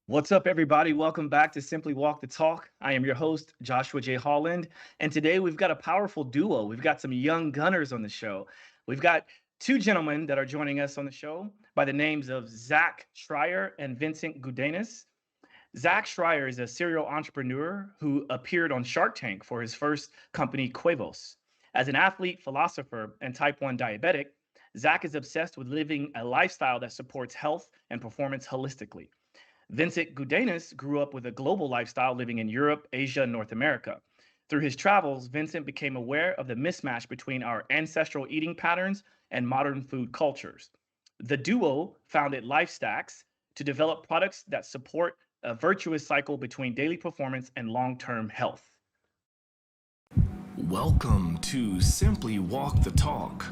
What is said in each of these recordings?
What's up, everybody? Welcome back to Simply Walk the Talk. I am your host, Joshua J. Holland. And today we've got a powerful duo. We've got some young gunners on the show. We've got two gentlemen that are joining us on the show by the names of Zack Schreier and Vincent Gudenus. Zack Schreier is a serial entrepreneur who appeared on Shark Tank for his first company, Quevos. As an athlete, philosopher, and type 1 diabetic, Zack is obsessed with living a lifestyle that supports health and performance holistically. Vincent Gudenus grew up with a global lifestyle living in Europe, Asia, and North America. Through his travels, Vincent became aware of the mismatch between our ancestral eating patterns and modern food cultures. The duo founded Lifestacks to develop products that support a virtuous cycle between daily performance and long term health. Welcome to Simply Walk the Talk.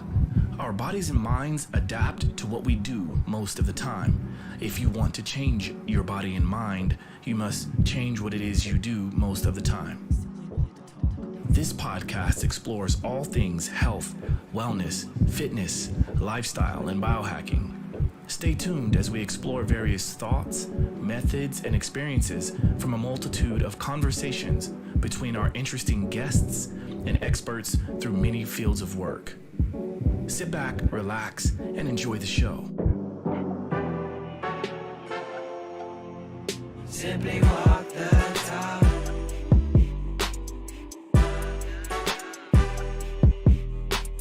Our bodies and minds adapt to what we do most of the time. If you want to change your body and mind, you must change what it is you do most of the time. This podcast explores all things health, wellness, fitness, lifestyle, and biohacking. Stay tuned as we explore various thoughts, methods, and experiences from a multitude of conversations between our interesting guests and experts through many fields of work. Sit back, relax, and enjoy the show. Simply walk the talk.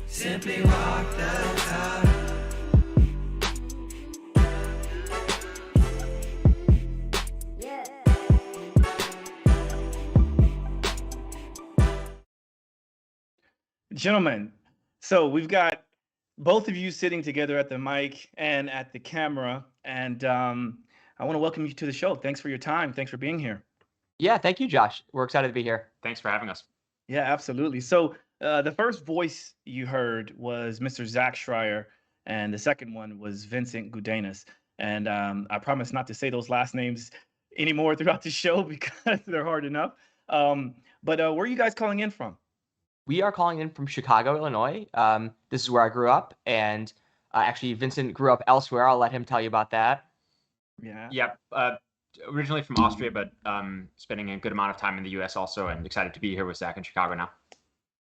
Simply walk the talk. Gentlemen, so we've got both of you sitting together at the mic and at the camera, and I want to welcome you to the show. Thanks for your time. Thanks for being here. Yeah, thank you, Josh. We're excited to be here. Thanks for having us. Yeah, absolutely. So the first voice you heard was Mr. Zack Schreier, and the second one was Vincent Gudenus. And I promise not to say those last names anymore throughout the show because they're hard enough. But where are you guys calling in from? We are calling in from Chicago, Illinois. This is where I grew up, and actually, Vincent grew up elsewhere. I'll let him tell you about that. Yeah. Yep. Originally from Austria, but spending a good amount of time in the U.S. also, and excited to be here with Zach in Chicago now.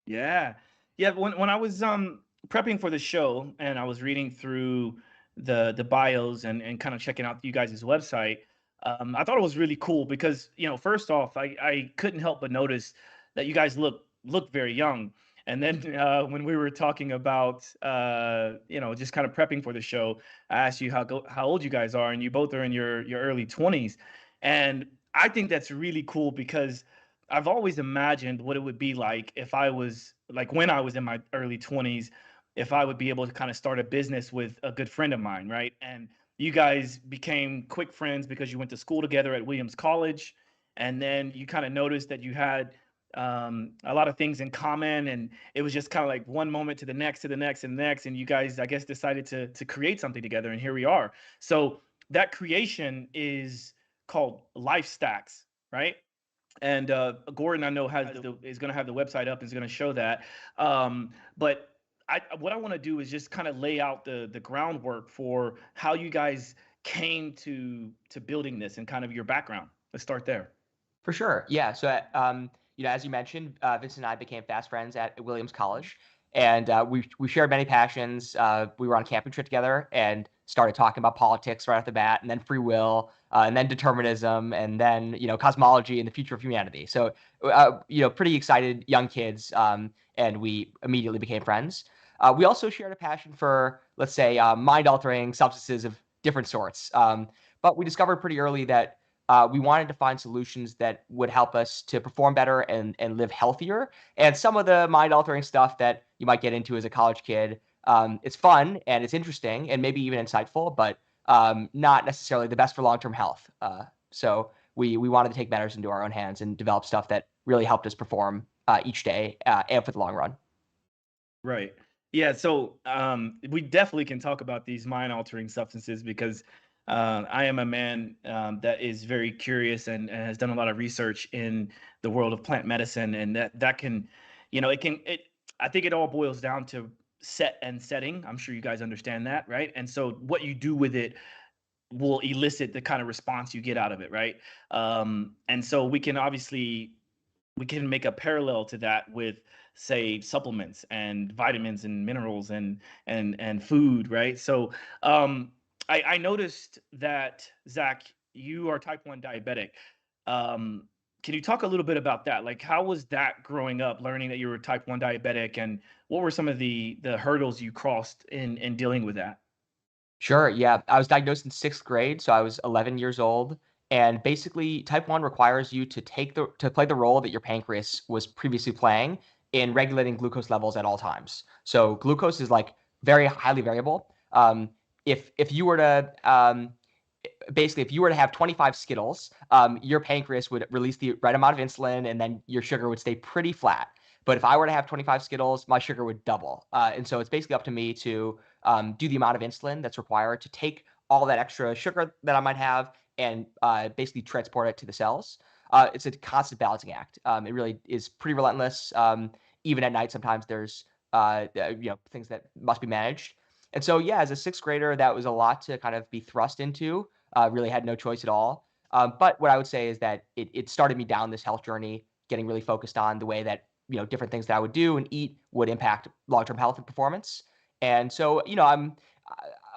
Yeah. Yeah. When I was prepping for the show and I was reading through the bios and kind of checking out you guys' website, I thought it was really cool because, first off, I couldn't help but notice that you guys look very young. And then when we were talking about, just kind of prepping for the show, I asked you how old you guys are, and you both are in your early 20s. And I think that's really cool because I've always imagined what it would be like if I was like when I was in my early 20s, if I would be able to kind of start a business with a good friend of mine, right? And you guys became quick friends because you went to school together at Williams College, and then you kind of noticed that you had a lot of things in common, and it was just kind of like one moment to the next, to the next, and the next, and you guys, I guess, decided to create something together, and here we are. So that creation is called Lifestacks, right? And Gordon, I know is going to have the website up, is going to show that. But what I want to do is just kind of lay out the groundwork for how you guys came to building this and kind of your background. Let's start there. For sure. Yeah. So, as you mentioned, Vincent and I became fast friends at Williams College, and we shared many passions. We were on a camping trip together and started talking about politics right off the bat, and then free will, and then determinism, and then cosmology and the future of humanity. So, pretty excited young kids, and we immediately became friends. We also shared a passion for, let's say, mind-altering substances of different sorts. But we discovered pretty early that we wanted to find solutions that would help us to perform better and live healthier. And some of the mind-altering stuff that you might get into as a college kid, it's fun and it's interesting and maybe even insightful, but not necessarily the best for long-term health. So we wanted to take matters into our own hands and develop stuff that really helped us perform each day and for the long run. Right. Yeah. So we definitely can talk about these mind-altering substances because I am a man that is very curious and has done a lot of research in the world of plant medicine, and that can, I think it all boils down to set and setting. I'm sure you guys understand that, right? And so what you do with it will elicit the kind of response you get out of it, right? And so we can make a parallel to that with, say, supplements and vitamins and minerals and food, right? So I noticed that, Zach, you are type 1 diabetic. um, can you talk a little bit about that? Like, how was that growing up, learning that you were type 1 diabetic, and what were some of the hurdles you crossed in dealing with that? Sure. Yeah. I was diagnosed in sixth grade, so I was 11 years old. And basically, type 1 requires you to play the role that your pancreas was previously playing in regulating glucose levels at all times. So glucose is like very highly variable. If you were to basically, if you were to have 25 Skittles, your pancreas would release the right amount of insulin, and then your sugar would stay pretty flat. But if I were to have 25 Skittles, my sugar would double. And so it's basically up to me to do the amount of insulin that's required to take all that extra sugar that I might have and basically transport it to the cells. It's a constant balancing act. It really is pretty relentless. Even at night, sometimes there's things that must be managed. And so, yeah, as a sixth grader, that was a lot to kind of be thrust into. Really had no choice at all. But what I would say is that it started me down this health journey, getting really focused on the way that different things that I would do and eat would impact long-term health and performance. And so,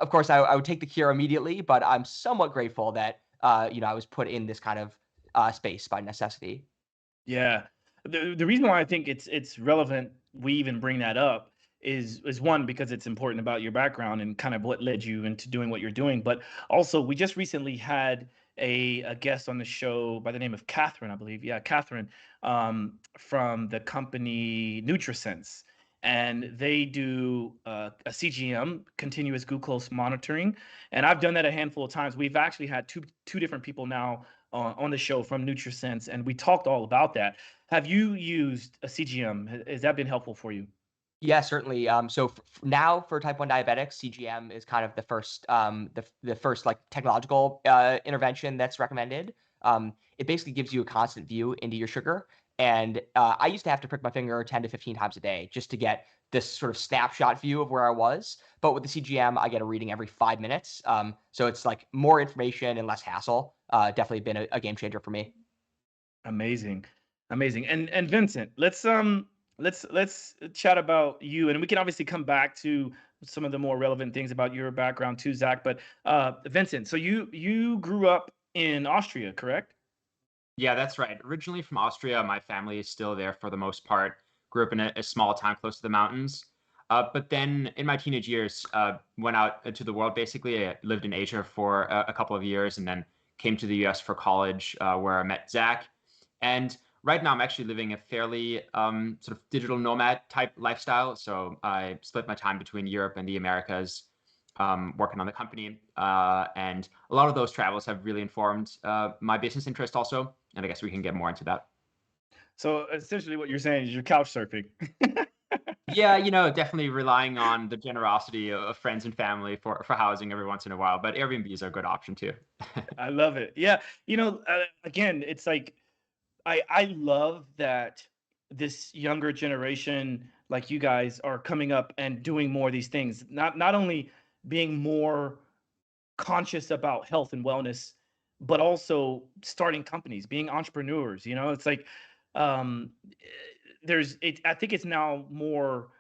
of course, I would take the cure immediately, but I'm somewhat grateful that I was put in this kind of space by necessity. Yeah. The reason why I think it's relevant we even bring that up is one, because it's important about your background and kind of what led you into doing what you're doing. But also, we just recently had a guest on the show by the name of Catherine, I believe. Yeah, Catherine, from the company NutriSense. And they do a CGM, continuous glucose monitoring. And I've done that a handful of times. We've actually had two different people now on the show from NutriSense, and we talked all about that. Have you used a CGM? Has that been helpful for you? Yeah, certainly. So now for type 1 diabetics, CGM is kind of the first, the first like technological intervention that's recommended. It basically gives you a constant view into your sugar. And I used to have to prick my finger 10 to 15 times a day just to get this sort of snapshot view of where I was. But with the CGM, I get a reading every 5 minutes. So it's like more information and less hassle. Definitely been a game changer for me. Amazing, amazing. And Vincent, let's chat about you, and we can obviously come back to some of the more relevant things about your background too, Zach. But Vincent, so you grew up in Austria, correct? Yeah, that's right. Originally from Austria, my family is still there for the most part. Grew up in a small town close to the mountains. But then in my teenage years, went out into the world basically. I lived in Asia for a couple of years and then came to the US for college, where I met Zach. And right now I'm actually living a fairly sort of digital nomad type lifestyle. So I split my time between Europe and the Americas, working on the company. And a lot of those travels have really informed my business interest also. And I guess we can get more into that. So essentially, what you're saying is you're couch surfing. Yeah, definitely relying on the generosity of friends and family for housing every once in a while. But Airbnbs are a good option too. I love it. Yeah, again, it's like I love that this younger generation, like you guys, are coming up and doing more of these things. Not only being more conscious about health and wellness, but also starting companies, being entrepreneurs. It's like um, I think it's now more.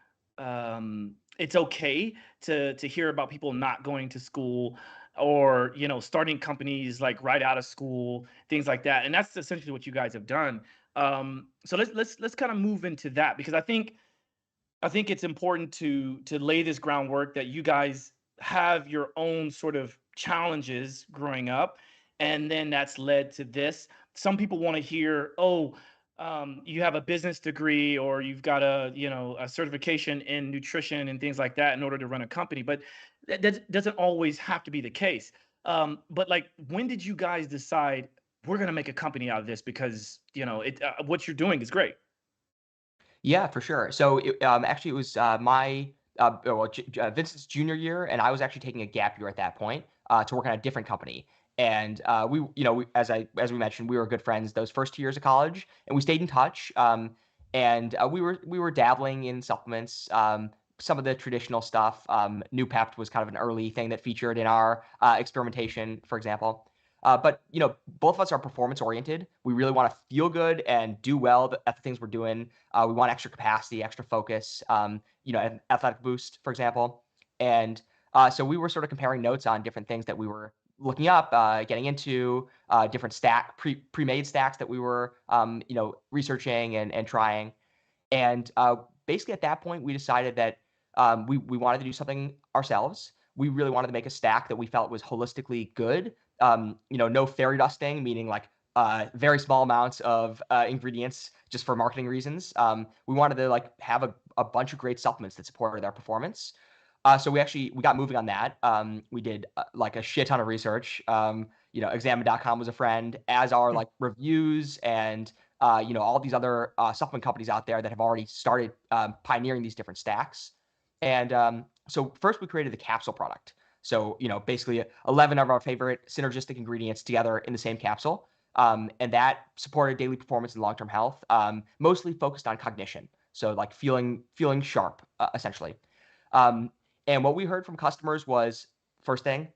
It's okay to hear about people not going to school, or starting companies like right out of school, things like that. And that's essentially what you guys have done. So let's kind of move into that, because I think it's important to lay this groundwork that you guys have your own sort of challenges growing up, and then that's led to this. Some people want to hear, oh, you have a business degree, or you've got a certification in nutrition and things like that in order to run a company, but that doesn't always have to be the case. But like, when did you guys decide we're going to make a company out of this? Because what you're doing is great. Yeah, for sure. So actually, it was my Vincent's junior year, and I was actually taking a gap year at that point to work on a different company. And as we mentioned, we were good friends those first 2 years of college, and we stayed in touch. And we were dabbling in supplements, some of the traditional stuff. New Pept was kind of an early thing that featured in our experimentation, for example. But both of us are performance oriented. We really want to feel good and do well at the things we're doing. We want extra capacity, extra focus. An athletic boost, for example. And so we were sort of comparing notes on different things that we were looking up, getting into, different pre-made stacks that we were researching and trying. And basically at that point, we decided that we wanted to do something ourselves. We really wanted to make a stack that we felt was holistically good. No fairy dusting, meaning like very small amounts of ingredients just for marketing reasons. We wanted to like have a bunch of great supplements that supported our performance. So we got moving on that. We did like a shit ton of research. Examine.com was a friend, as are like reviews and all these other supplement companies out there that have already started pioneering these different stacks. And so first we created the capsule product. So, basically 11 of our favorite synergistic ingredients together in the same capsule. And that supported daily performance and long-term health, mostly focused on cognition. So like feeling sharp, essentially. And what we heard from customers was, first thing,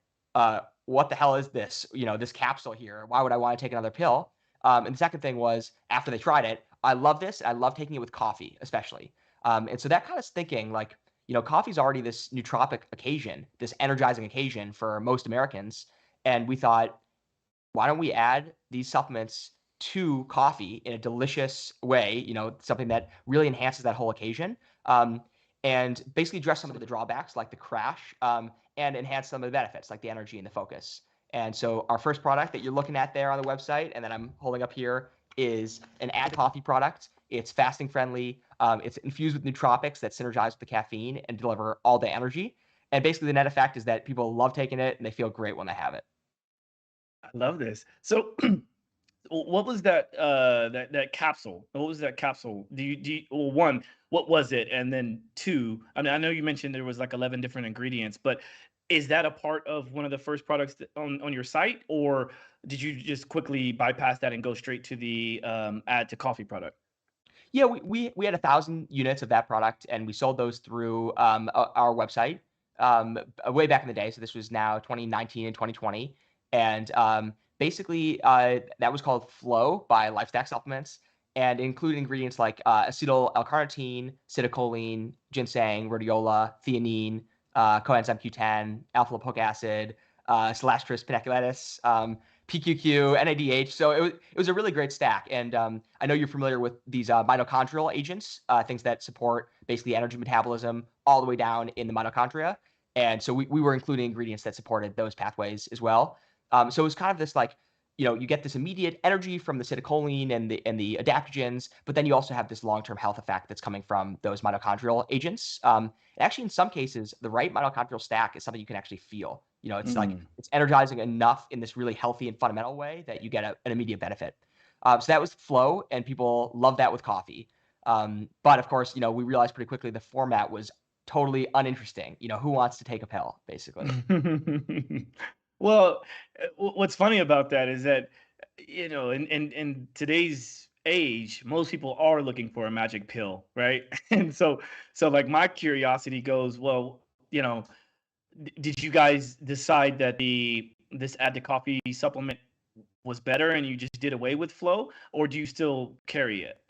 what the hell is this? This capsule here. Why would I want to take another pill? And the second thing was, after they tried it, I love this. I love taking it with coffee, especially. And so that kind of thinking, like, coffee is already this nootropic occasion, this energizing occasion for most Americans. And we thought, why don't we add these supplements to coffee in a delicious way, something that really enhances that whole occasion, and basically address some of the drawbacks like the crash, and enhance some of the benefits like the energy and the focus. And so our first product that you're looking at there on the website, and then I'm holding up here, is an Add Coffee product. It's fasting friendly. It's infused with nootropics that synergize with the caffeine and deliver all day energy. And basically the net effect is that people love taking it and they feel great when they have it. I love this. So what was that that capsule? What was that capsule? Well, one, what was it? And then two, I mean, I know you mentioned there was like 11 different ingredients, but is that a part of one of the first products on your site, or did you just quickly bypass that and go straight to the add to coffee product? Yeah, we had 1,000 units of that product, and we sold those through our website way back in the day. So this was now 2019 and 2020, and basically that was called Flow by Lifestacks supplements, and included ingredients like acetyl L-carnitine, citicoline, ginseng, rhodiola, theanine, coenzyme Q10, alpha lipoic acid, Celastris paniculatus, PQQ, NADH. So it was a really great stack. And I know you're familiar with these mitochondrial agents, things that support basically energy metabolism all the way down in the mitochondria. And so we were including ingredients that supported those pathways as well. So it was kind of this like, you get this immediate energy from the citicoline and the adaptogens, but then you also have this long-term health effect that's coming from those mitochondrial agents. And actually, in some cases, the right mitochondrial stack is something you can actually feel. It's like it's energizing enough in this really healthy and fundamental way that you get an immediate benefit. So that was Flow, and people love that with coffee. But of course, we realized pretty quickly the format was totally uninteresting. Who wants to take a pill, basically? Well, what's funny about that is that, in today's age, most people are looking for a magic pill, right? And so like my curiosity goes, well, did you guys decide that this add to coffee supplement was better and you just did away with Flow, or do you still carry it?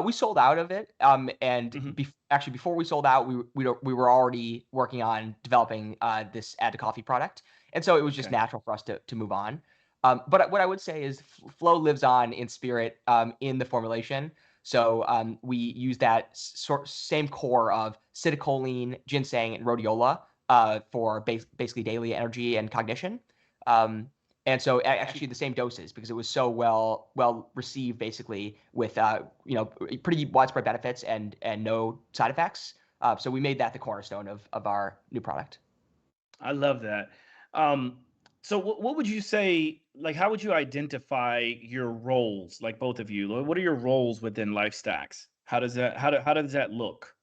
We sold out of it, and actually before we sold out, we were already working on developing this Add to Coffee product, and so it was just natural for us to move on. But what I would say is Flow lives on in spirit in the formulation. So we use that same core of citicoline, ginseng, and rhodiola for basically daily energy and cognition. And so actually the same doses, because it was so well received, basically with pretty widespread benefits and no side effects. So we made that the cornerstone of our new product. I love that. So what would you say, like, how would you identify your roles, like both of you? What are your roles within Lifestacks? How does that look?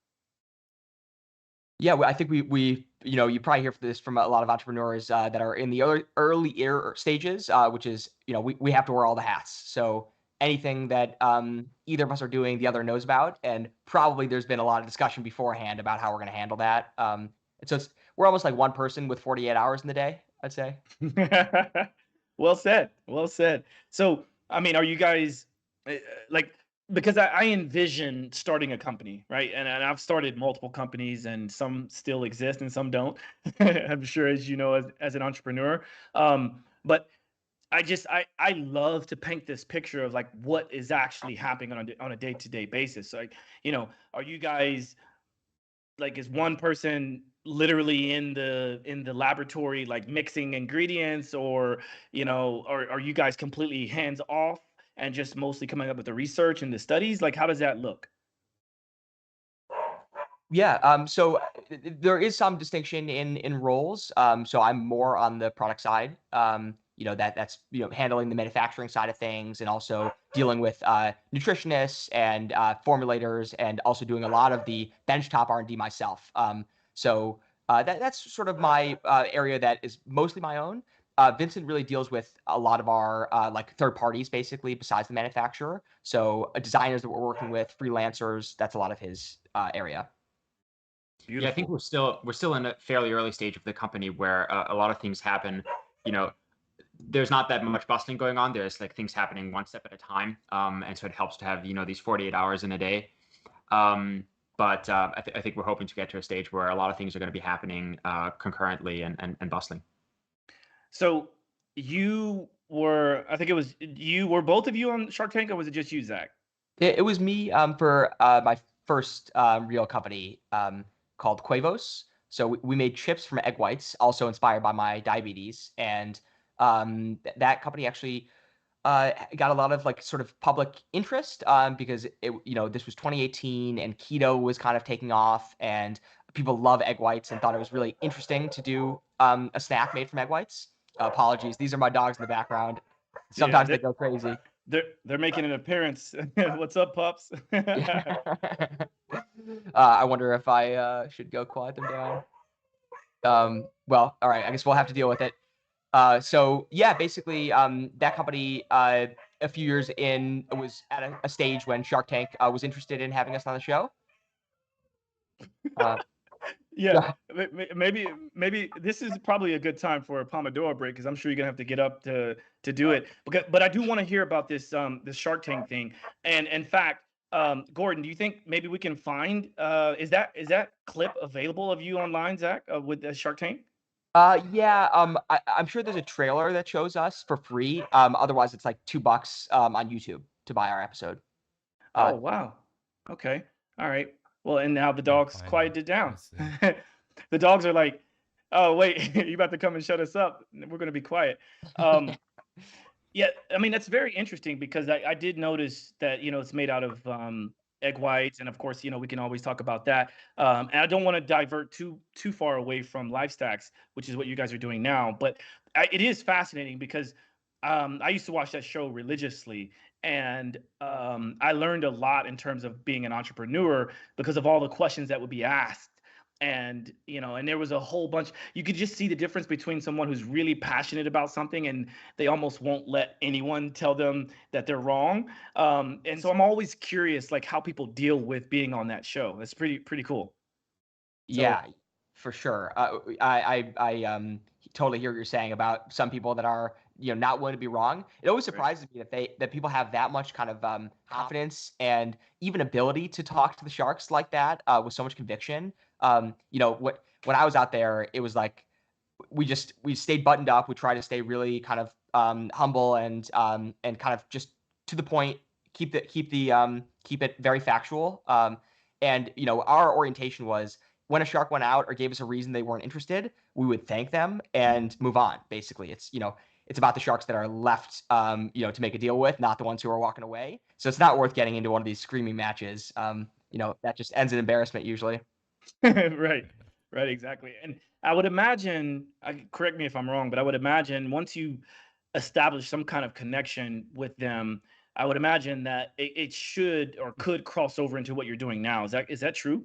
Yeah, I think we you probably hear this from a lot of entrepreneurs that are in the early stages, which is we have to wear all the hats. So anything that either of us are doing, the other knows about, and probably there's been a lot of discussion beforehand about how we're going to handle that. And so we're almost like one person with 48 hours in the day, I'd say. Well said. Well said. So, I mean, are you guys like, because I envision starting a company, right? And I've started multiple companies, and some still exist and some don't. I'm sure, as you know, as an entrepreneur. But I love to paint this picture of like what is actually happening on a day-to-day basis. Like, are you guys, like, is one person literally in the laboratory, like mixing ingredients, or are you guys completely hands off and just mostly coming up with the research and the studies? Like, how does that look? Yeah, so there is some distinction in roles. So I'm more on the product side. That's handling the manufacturing side of things, and also dealing with nutritionists and formulators, and also doing a lot of the benchtop R&D myself. So that's sort of my area that is mostly my own. Vincent really deals with a lot of our like third parties, basically, besides the manufacturer. So designers that we're working with, freelancers, that's a lot of his area. Yeah, I think we're still in a fairly early stage of the company where a lot of things happen. There's not that much bustling going on. There's like things happening one step at a time, and so it helps to have these 48 hours in a day. But I think we're hoping to get to a stage where a lot of things are going to be happening concurrently and bustling. So I think it was were both of you on Shark Tank, or was it just you, Zach? It was me for my first real company called Quevos. So we made chips from egg whites, also inspired by my diabetes. And that company actually got a lot of like sort of public interest because this was 2018 and keto was kind of taking off, and people love egg whites and thought it was really interesting to do a snack made from egg whites. Apologies, these are my dogs in the background. Sometimes they go crazy. They're making an appearance. What's up, pups? I wonder if I should go quiet them down. Well, all right. I guess we'll have to deal with it. So yeah, basically, that company a few years in was at a stage when Shark Tank was interested in having us on the show. Yeah, maybe this is probably a good time for a Pomodoro break, because I'm sure you're gonna have to get up to do it. But I do want to hear about this Shark Tank thing. And in fact, Gordon, do you think maybe we can find is that clip available of you online, Zach, with the Shark Tank? Yeah, I'm sure there's a trailer that shows us for free. Otherwise it's like $2 on YouTube to buy our episode. Oh, wow. Okay. All right. Well, and now the dogs quieted down. The dogs are like, oh, wait, you about to come and shut us up? We're going to be quiet. Yeah, I mean, that's very interesting, because I did notice that, it's made out of egg whites. And of course, we can always talk about that. And I don't want to divert too far away from Lifestacks, which is what you guys are doing now. But it is fascinating, because I used to watch that show religiously. And I learned a lot in terms of being an entrepreneur, because of all the questions that would be asked. And and there was a whole bunch. You could just see the difference between someone who's really passionate about something, and they almost won't let anyone tell them that they're wrong. And so I'm always curious, like, how people deal with being on that show. That's pretty cool. Yeah, for sure. I totally hear what you're saying about some people that are not willing to be wrong. It always surprises me that people have that much kind of confidence and even ability to talk to the sharks like that with so much conviction. When I was out there, it was like we stayed buttoned up. We tried to stay really kind of humble and kind of just to the point. Keep it very factual. And our orientation was, when a shark went out or gave us a reason they weren't interested, we would thank them and move on. Basically, it's about the sharks that are left, to make a deal with, not the ones who are walking away. So it's not worth getting into one of these screaming matches. That just ends in embarrassment usually. Right, exactly. And I would imagine, correct me if I'm wrong, but I would imagine once you establish some kind of connection with them, I would imagine that it should or could cross over into what you're doing now. Is that true?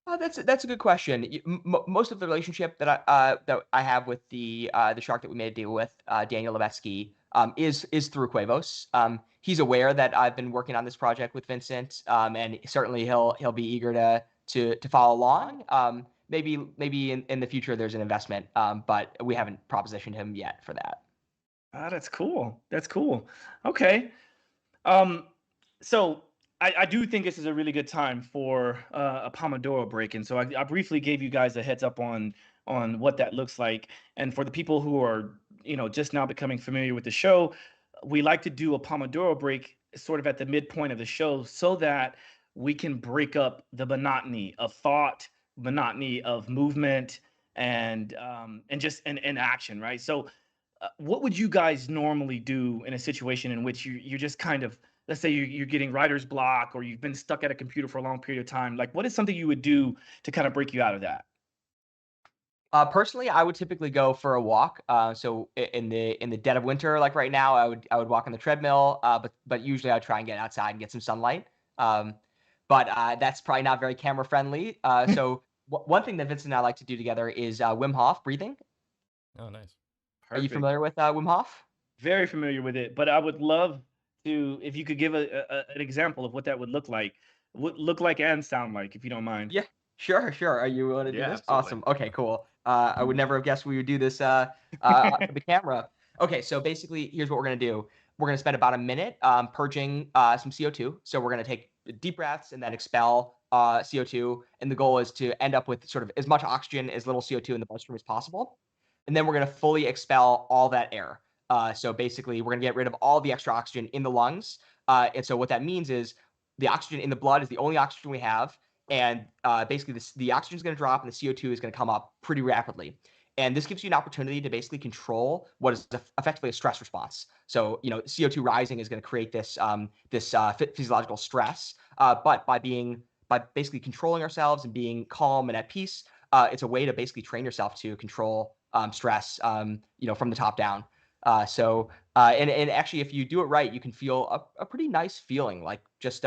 That's a good question. Most of the relationship that I have with the shark that we made a deal with, Daniel Levetsky, is through Quevos. He's aware that I've been working on this project with Vincent, and certainly he'll be eager to follow along. Maybe in the future there's an investment, but we haven't propositioned him yet for that. Ah, that's cool. That's cool. Okay. Um, so I do think this is a really good time for a Pomodoro break, and so I briefly gave you guys a heads up on what that looks like. And for the people who are just now becoming familiar with the show, we like to do a Pomodoro break sort of at the midpoint of the show so that we can break up the monotony of thought, monotony of movement, and just and action, right? So what would you guys normally do in a situation in which you're just kind of, let's say you're getting writer's block or you've been stuck at a computer for a long period of time? Like, what is something you would do to kind of break you out of that? Personally, I would typically go for a walk. So in the dead of winter, like right now, I would walk on the treadmill. But usually I try and get outside and get some sunlight. Um, but that's probably not very camera friendly. So one thing that Vincent and I like to do together is Wim Hof breathing. Oh, nice. Are you Perfect. familiar with Wim Hof? Very familiar with it, but I would love to, if you could give an example of what that would look like and sound like, if you don't mind. Yeah, sure. Are you willing to do Yeah, this? absolutely. Awesome. Okay, cool. I would never have guessed we would do this for the camera. Okay, so basically, here's what we're gonna do. We're gonna spend about a minute purging some CO2. So we're gonna take deep breaths and then expel CO2. And the goal is to end up with sort of as much oxygen, as little CO2 in the bloodstream as possible. And then we're gonna fully expel all that air. So basically, we're gonna get rid of all the extra oxygen in the lungs. And so what that means is the oxygen in the blood is the only oxygen we have, and basically the oxygen is going to drop and the CO2 is going to come up pretty rapidly. And this gives you an opportunity to basically control what is effectively a stress response. So, CO2 rising is going to create this physiological stress. But by basically controlling ourselves and being calm and at peace, it's a way to basically train yourself to control stress, from the top down. And actually, if you do it right, you can feel a pretty nice feeling, like just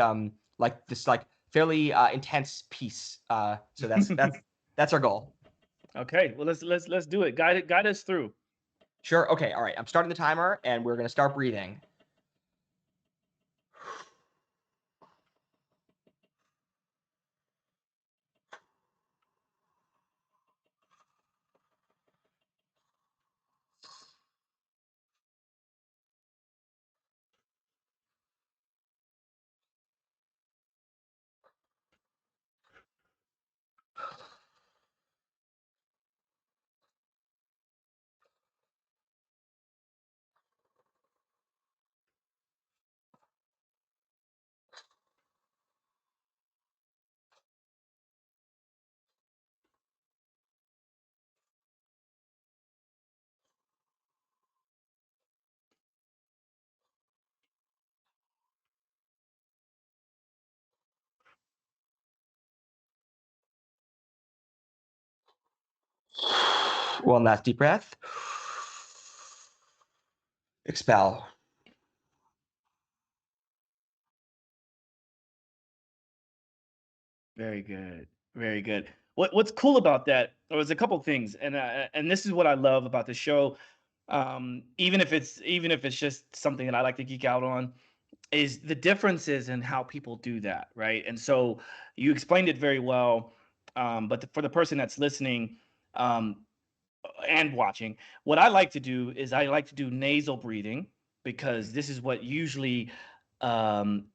like this fairly intense peace. So that's our goal. Okay, well let's do it. Guide us through. Sure. Okay. All right. I'm starting the timer, and we're gonna start breathing. One last deep breath. Expel. Very good. Very good. What's cool about that, or there's a couple things, and this is what I love about the show. Even if it's just something that I like to geek out on, is the differences in how people do that, right? And so you explained it very well. But for the person that's listening um, and watching, what I like to do is I like to do nasal breathing because this is what usually um,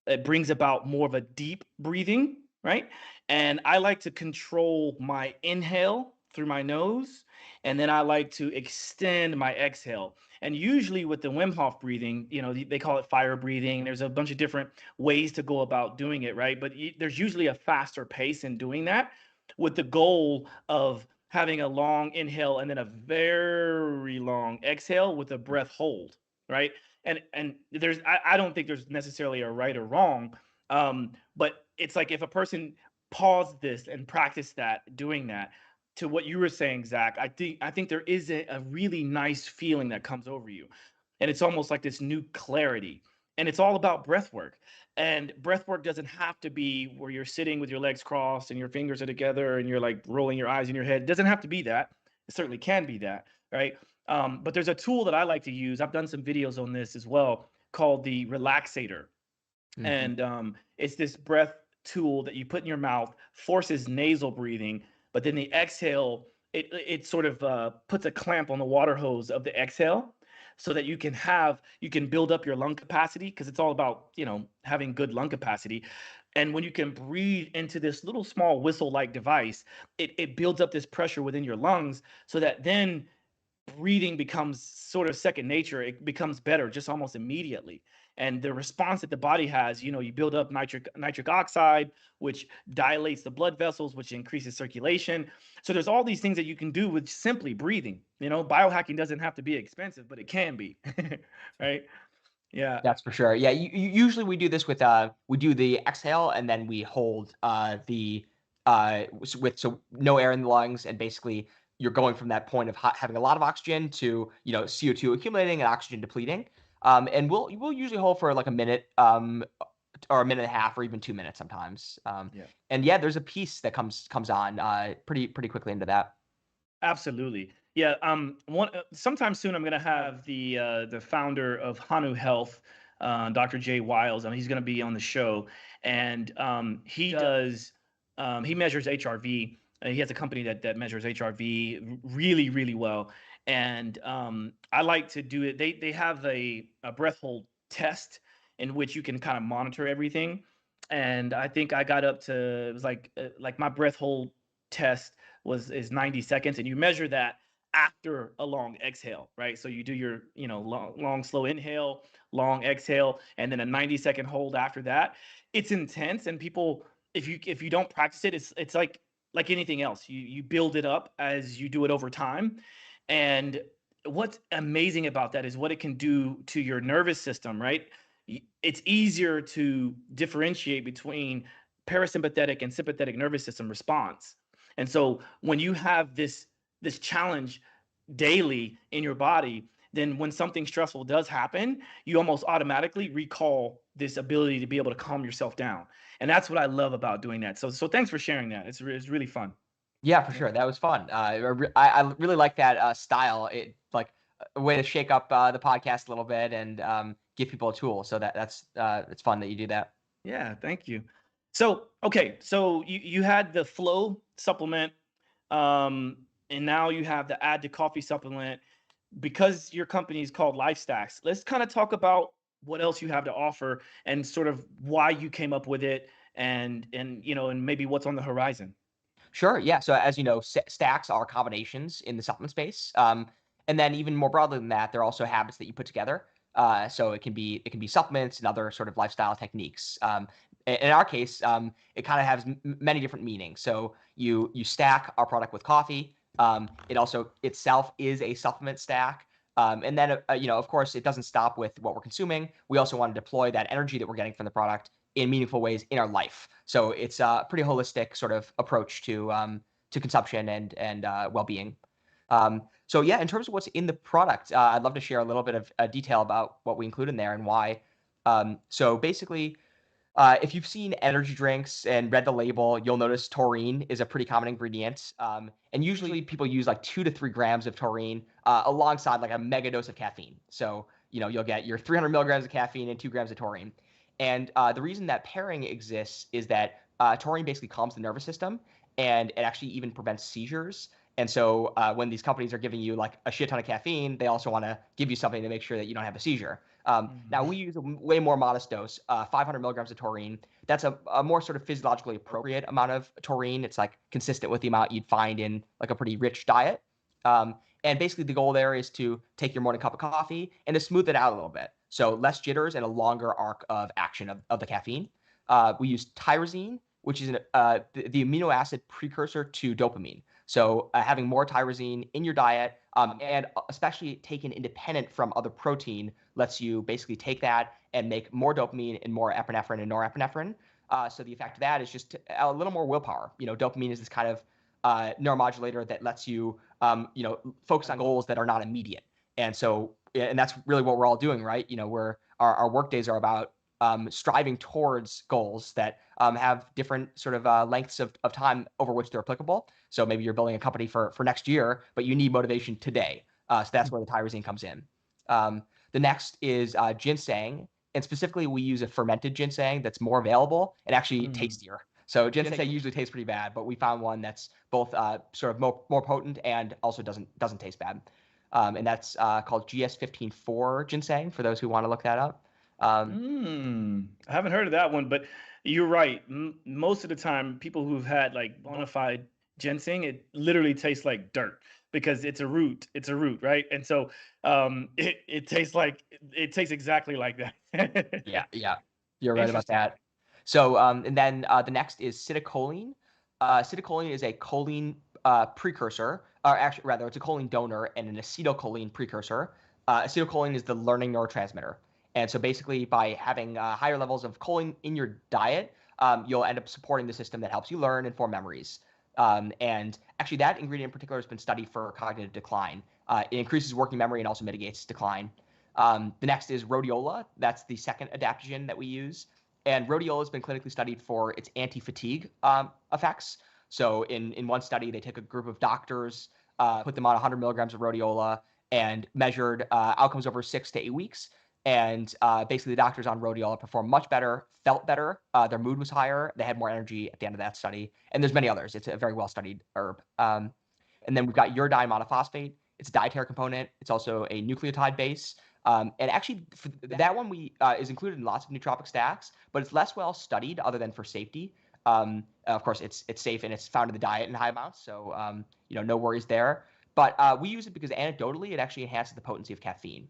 it brings about more of a deep breathing, right? And I like to control my inhale through my nose, and then I like to extend my exhale. And usually with the Wim Hof breathing, they call it fire breathing. There's a bunch of different ways to go about doing it, right? But there's usually a faster pace in doing that with the goal of having a long inhale and then a very long exhale with a breath hold, right? And I don't think there's necessarily a right or wrong, but it's like if a person paused this and practiced that, doing that, to what you were saying, Zach, I think there is a really nice feeling that comes over you, and it's almost like this new clarity, and it's all about breath work. And breath work doesn't have to be where you're sitting with your legs crossed and your fingers are together and you're like rolling your eyes in your head. It doesn't have to be that. It certainly can be that, right? But there's a tool that I like to use. I've done some videos on this as well, called the relaxator. And it's this breath tool that you put in your mouth, forces nasal breathing, but then the exhale, it sort of puts a clamp on the water hose of the exhale, so that you can build up your lung capacity, because it's all about, having good lung capacity. And when you can breathe into this little small whistle like device, it builds up this pressure within your lungs, so that then breathing becomes sort of second nature. It becomes better just almost immediately. And the response that the body has, you build up nitric oxide, which dilates the blood vessels, which increases circulation. So there's all these things that you can do with simply breathing. Biohacking doesn't have to be expensive, but it can be. Right? Yeah. That's for sure. Yeah, usually we do this with we do the exhale and then we hold so no air in the lungs, and basically you're going from that point of having a lot of oxygen to CO2 accumulating and oxygen depleting. And we'll usually hold for like a minute or a minute and a half or even 2 minutes sometimes. Yeah. And yeah, there's a piece that comes on pretty quickly into that. Absolutely. Yeah. Sometime soon, I'm gonna have the founder of Hanu Health, Dr. Jay Wiles. I mean, he's gonna be on the show, and he measures HRV. He has a company that measures HRV really, really well. And I like to do it. They have a breath hold test in which you can kind of monitor everything. And I think I got up to, it was like my breath hold test is 90 seconds, and you measure that after a long exhale, right? So you do your long slow inhale, long exhale, and then a 90-second hold after that. It's intense, and people, if you don't practice it, it's like anything else. You build it up as you do it over time. And what's amazing about that is what it can do to your nervous system, right? It's easier to differentiate between parasympathetic and sympathetic nervous system response. And so when you have this challenge daily in your body, then when something stressful does happen, you almost automatically recall this ability to be able to calm yourself down. And that's what I love about doing that. So thanks for sharing that. It's really fun. Yeah, for sure. That was fun. I really like that style. It like a way to shake up the podcast a little bit and give people a tool. So that's it's fun that you do that. Yeah, thank you. So, okay, so you had the Flow supplement, and now you have the Add to Coffee supplement. Because your company is called Lifestacks, let's kind of talk about what else you have to offer and sort of why you came up with it, and maybe what's on the horizon. Sure. Yeah. So as you know, stacks are combinations in the supplement space. And then even more broadly than that, there are also habits that you put together. So it can be supplements and other sort of lifestyle techniques. In our case, it kind of has many different meanings. So you stack our product with coffee. It also itself is a supplement stack. And then, of course, it doesn't stop with what we're consuming. We also want to deploy that energy that we're getting from the product in meaningful ways in our life. So it's a pretty holistic sort of approach to consumption and well-being. So yeah, in terms of what's in the product, I'd love to share a little bit of detail about what we include in there and why. So basically, if you've seen energy drinks and read the label, you'll notice taurine is a pretty common ingredient. And usually people use like 2 to 3 grams of taurine alongside like a mega dose of caffeine. So, you'll get your 300 milligrams of caffeine and 2 grams of taurine. And the reason that pairing exists is that taurine basically calms the nervous system, and it actually even prevents seizures. And so when these companies are giving you like a shit ton of caffeine, they also want to give you something to make sure that you don't have a seizure. Now we use a way more modest dose, 500 milligrams of taurine. That's a more sort of physiologically appropriate amount of taurine. It's like consistent with the amount you'd find in like a pretty rich diet. And basically the goal there is to take your morning cup of coffee and to smooth it out a little bit. So less jitters and a longer arc of action of the caffeine. We use tyrosine, which is the amino acid precursor to dopamine. So having more tyrosine in your diet, and especially taken independent from other protein, lets you basically take that and make more dopamine and more epinephrine and norepinephrine. So the effect of that is just a little more willpower. Dopamine is this kind of neuromodulator that lets you, focus on goals that are not immediate. And so, and that's really what we're all doing, right? Our work days are about striving towards goals that have different sort of lengths of time over which they're applicable. So maybe you're building a company for next year, but you need motivation today. So that's where the tyrosine comes in. The next is ginseng. And specifically, we use a fermented ginseng that's more available and actually tastier. So ginseng usually tastes pretty bad, but we found one that's both sort of more potent and also doesn't taste bad. And that's called GS15-4 ginseng, for those who want to look that up. I haven't heard of that one, but you're right. Most of the time, people who've had like bona fide ginseng, it literally tastes like dirt because it's a root. It's a root, right? And so it tastes exactly like that. Yeah, you're right about that. So and then the next is citicoline. Citicoline is a choline precursor, or actually rather, it's a choline donor and an acetylcholine precursor. Acetylcholine is the learning neurotransmitter. And so basically, by having higher levels of choline in your diet, you'll end up supporting the system that helps you learn and form memories. And actually, that ingredient in particular has been studied for cognitive decline. It increases working memory and also mitigates decline. The next is rhodiola. That's the second adaptogen that we use. And rhodiola has been clinically studied for its anti-fatigue effects. So in one study, they took a group of doctors, put them on 100 milligrams of rhodiola, and measured outcomes over 6 to 8 weeks. And basically, the doctors on rhodiola performed much better, felt better, their mood was higher, they had more energy at the end of that study. And there's many others. It's a very well-studied herb. And then we've got uridine monophosphate. It's a dietary component. It's also a nucleotide base. And actually, for that one is included in lots of nootropic stacks, but it's less well studied other than for safety. Of course, it's safe and it's found in the diet in high amounts, so no worries there. But we use it because anecdotally, it actually enhances the potency of caffeine.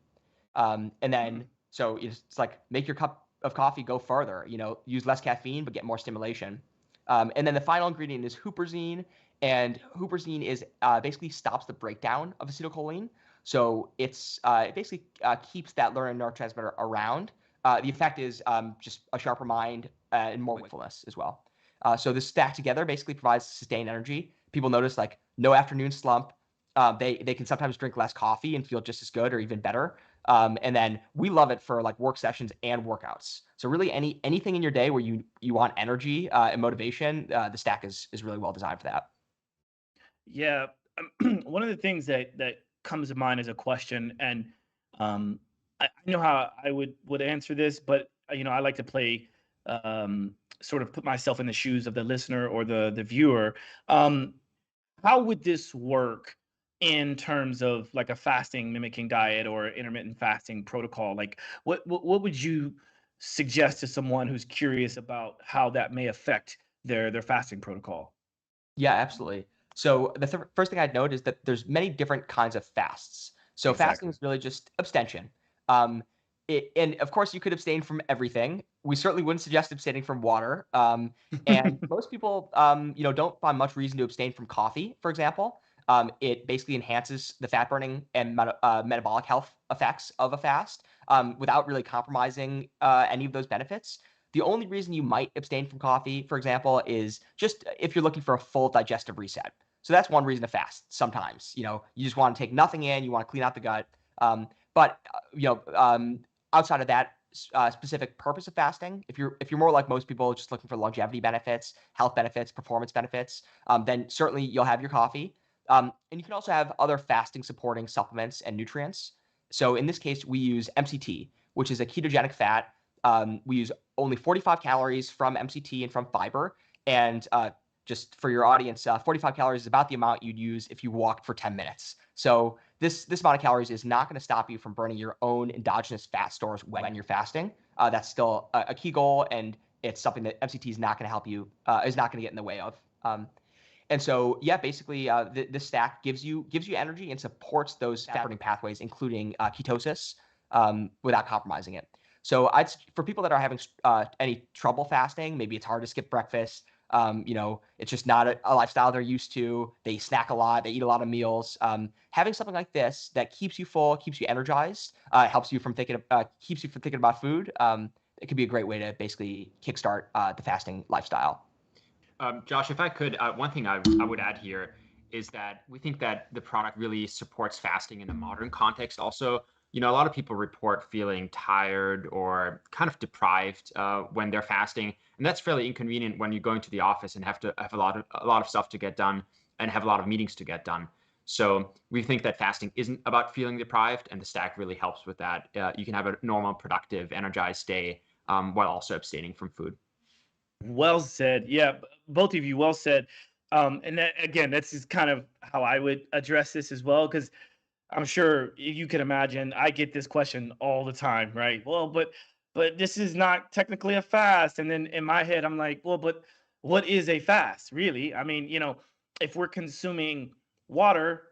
And then so it's like make your cup of coffee go further. Use less caffeine but get more stimulation. And then the final ingredient is huperzine, and huperzine is basically stops the breakdown of acetylcholine. So it basically keeps that learning neurotransmitter around. The effect is just a sharper mind and more wakefulness as well. So this stacked together basically provides sustained energy. People notice like no afternoon slump. They can sometimes drink less coffee and feel just as good or even better. And then we love it for like work sessions and workouts. So really anything in your day where you want energy and motivation, the stack is really well designed for that. Yeah, one of the things that comes to mind as a question, and I know how I would answer this, but I like to play sort of put myself in the shoes of the listener or the viewer. How would this work in terms of like a fasting mimicking diet or intermittent fasting protocol? Like what would you suggest to someone who's curious about how that may affect their fasting protocol? Yeah, absolutely. So the first thing I'd note is that there's many different kinds of fasts. So fasting is really just abstention. And of course, you could abstain from everything. We certainly wouldn't suggest abstaining from water. And most people, don't find much reason to abstain from coffee, for example. It basically enhances the fat burning and metabolic health effects of a fast without really compromising any of those benefits. The only reason you might abstain from coffee, for example, is just if you're looking for a full digestive reset. So that's one reason to fast sometimes. You just want to take nothing in, you want to clean out the gut. But outside of that specific purpose of fasting, if you're more like most people, just looking for longevity benefits, health benefits, performance benefits, then certainly you'll have your coffee. And you can also have other fasting supporting supplements and nutrients. So in this case, we use MCT, which is a ketogenic fat. We use only 45 calories from MCT and from fiber. And just for your audience, 45 calories is about the amount you'd use if you walked for 10 minutes. So this amount of calories is not going to stop you from burning your own endogenous fat stores when you're fasting. That's still a key goal, and it's something that MCT is not going to help you, is not going to get in the way of. And so, yeah, basically, this stack gives you energy and supports those fat burning pathways, including ketosis, without compromising it. So for people that are having any trouble fasting, maybe it's hard to skip breakfast. It's just not a lifestyle they're used to. They snack a lot. They eat a lot of meals. Having something like this that keeps you full, keeps you energized, keeps you from thinking about food. It could be a great way to basically kickstart the fasting lifestyle. Josh, if I could, one thing I would add here is that we think that the product really supports fasting in a modern context. Also, a lot of people report feeling tired or kind of deprived when they're fasting, and that's fairly inconvenient when you're going to the office and have a lot of stuff to get done and have a lot of meetings to get done. So we think that fasting isn't about feeling deprived, and the stack really helps with that. You can have a normal, productive, energized day while also abstaining from food. Well said. Yeah, both of you, well said. And that, again, that's just kind of how I would address this as well, because I'm sure you can imagine I get this question all the time, right? Well, but this is not technically a fast. And then in my head, I'm like, well, but what is a fast, really? I mean, if we're consuming water,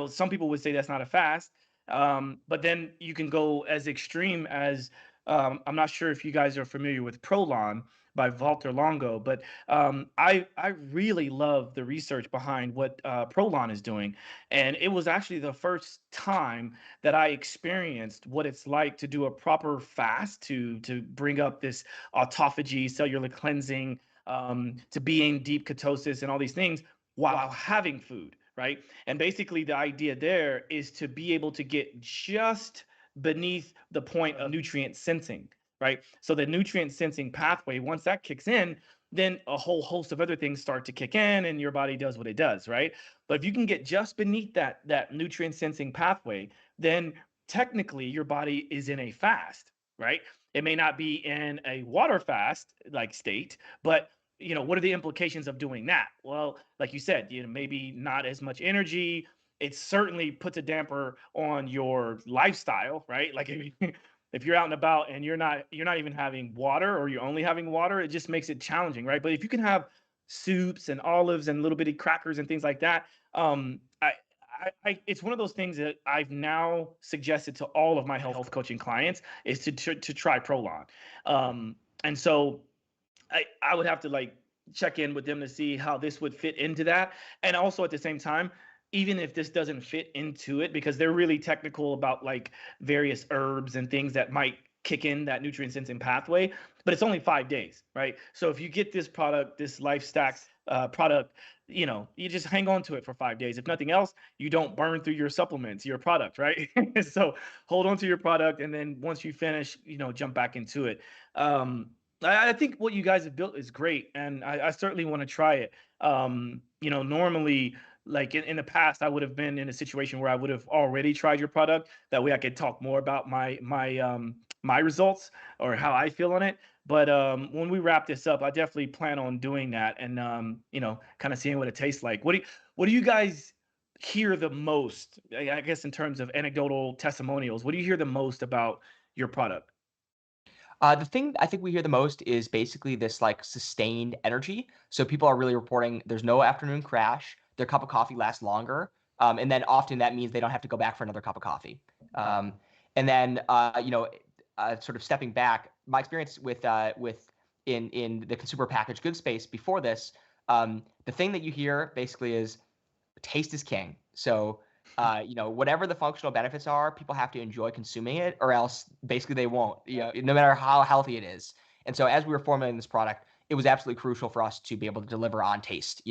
some people would say that's not a fast. But then you can go as extreme as I'm not sure if you guys are familiar with Prolon by Walter Longo, but I really love the research behind what Prolon is doing. And it was actually the first time that I experienced what it's like to do a proper fast to bring up this autophagy, cellular cleansing, to be in deep ketosis and all these things while having food, right? And basically the idea there is to be able to get just beneath the point of nutrient sensing, right? So the nutrient sensing pathway, once that kicks in, then a whole host of other things start to kick in and your body does what it does, right? But if you can get just beneath that nutrient sensing pathway, then technically your body is in a fast, right? It may not be in a water fast like state, but what are the implications of doing that? Well, like you said, maybe not as much energy. It certainly puts a damper on your lifestyle, right? Like if you're out and about and you're not even having water, or you're only having water, it just makes it challenging, right? But if you can have soups and olives and little bitty crackers and things like that, it's one of those things that I've now suggested to all of my health coaching clients is to try Prolon. And so I would have to like check in with them to see how this would fit into that. And also at the same time, even if this doesn't fit into it, because they're really technical about like various herbs and things that might kick in that nutrient sensing pathway, but it's only 5 days, right? So if you get this product, this Lifestacks product, you just hang on to it for 5 days. If nothing else, you don't burn through your supplements, your product, right? So hold on to your product, and then once you finish, jump back into it. I think what you guys have built is great, and I certainly want to try it. Normally, like in the past, I would have been in a situation where I would have already tried your product. That way I could talk more about my results or how I feel on it. But when we wrap this up, I definitely plan on doing that and kind of seeing what it tastes like. What do you guys hear the most, I guess, in terms of anecdotal testimonials? What do you hear the most about your product? The thing I think we hear the most is basically this like sustained energy. So people are really reporting there's no afternoon crash. Their cup of coffee lasts longer. And then often that means they don't have to go back for another cup of coffee. And then, sort of stepping back, my experience with in the consumer packaged goods space before this, the thing that you hear basically is taste is king. So, whatever the functional benefits are, people have to enjoy consuming it, or else basically they won't, no matter how healthy it is. And so as we were formulating this product, it was absolutely crucial for us to be able to deliver on taste.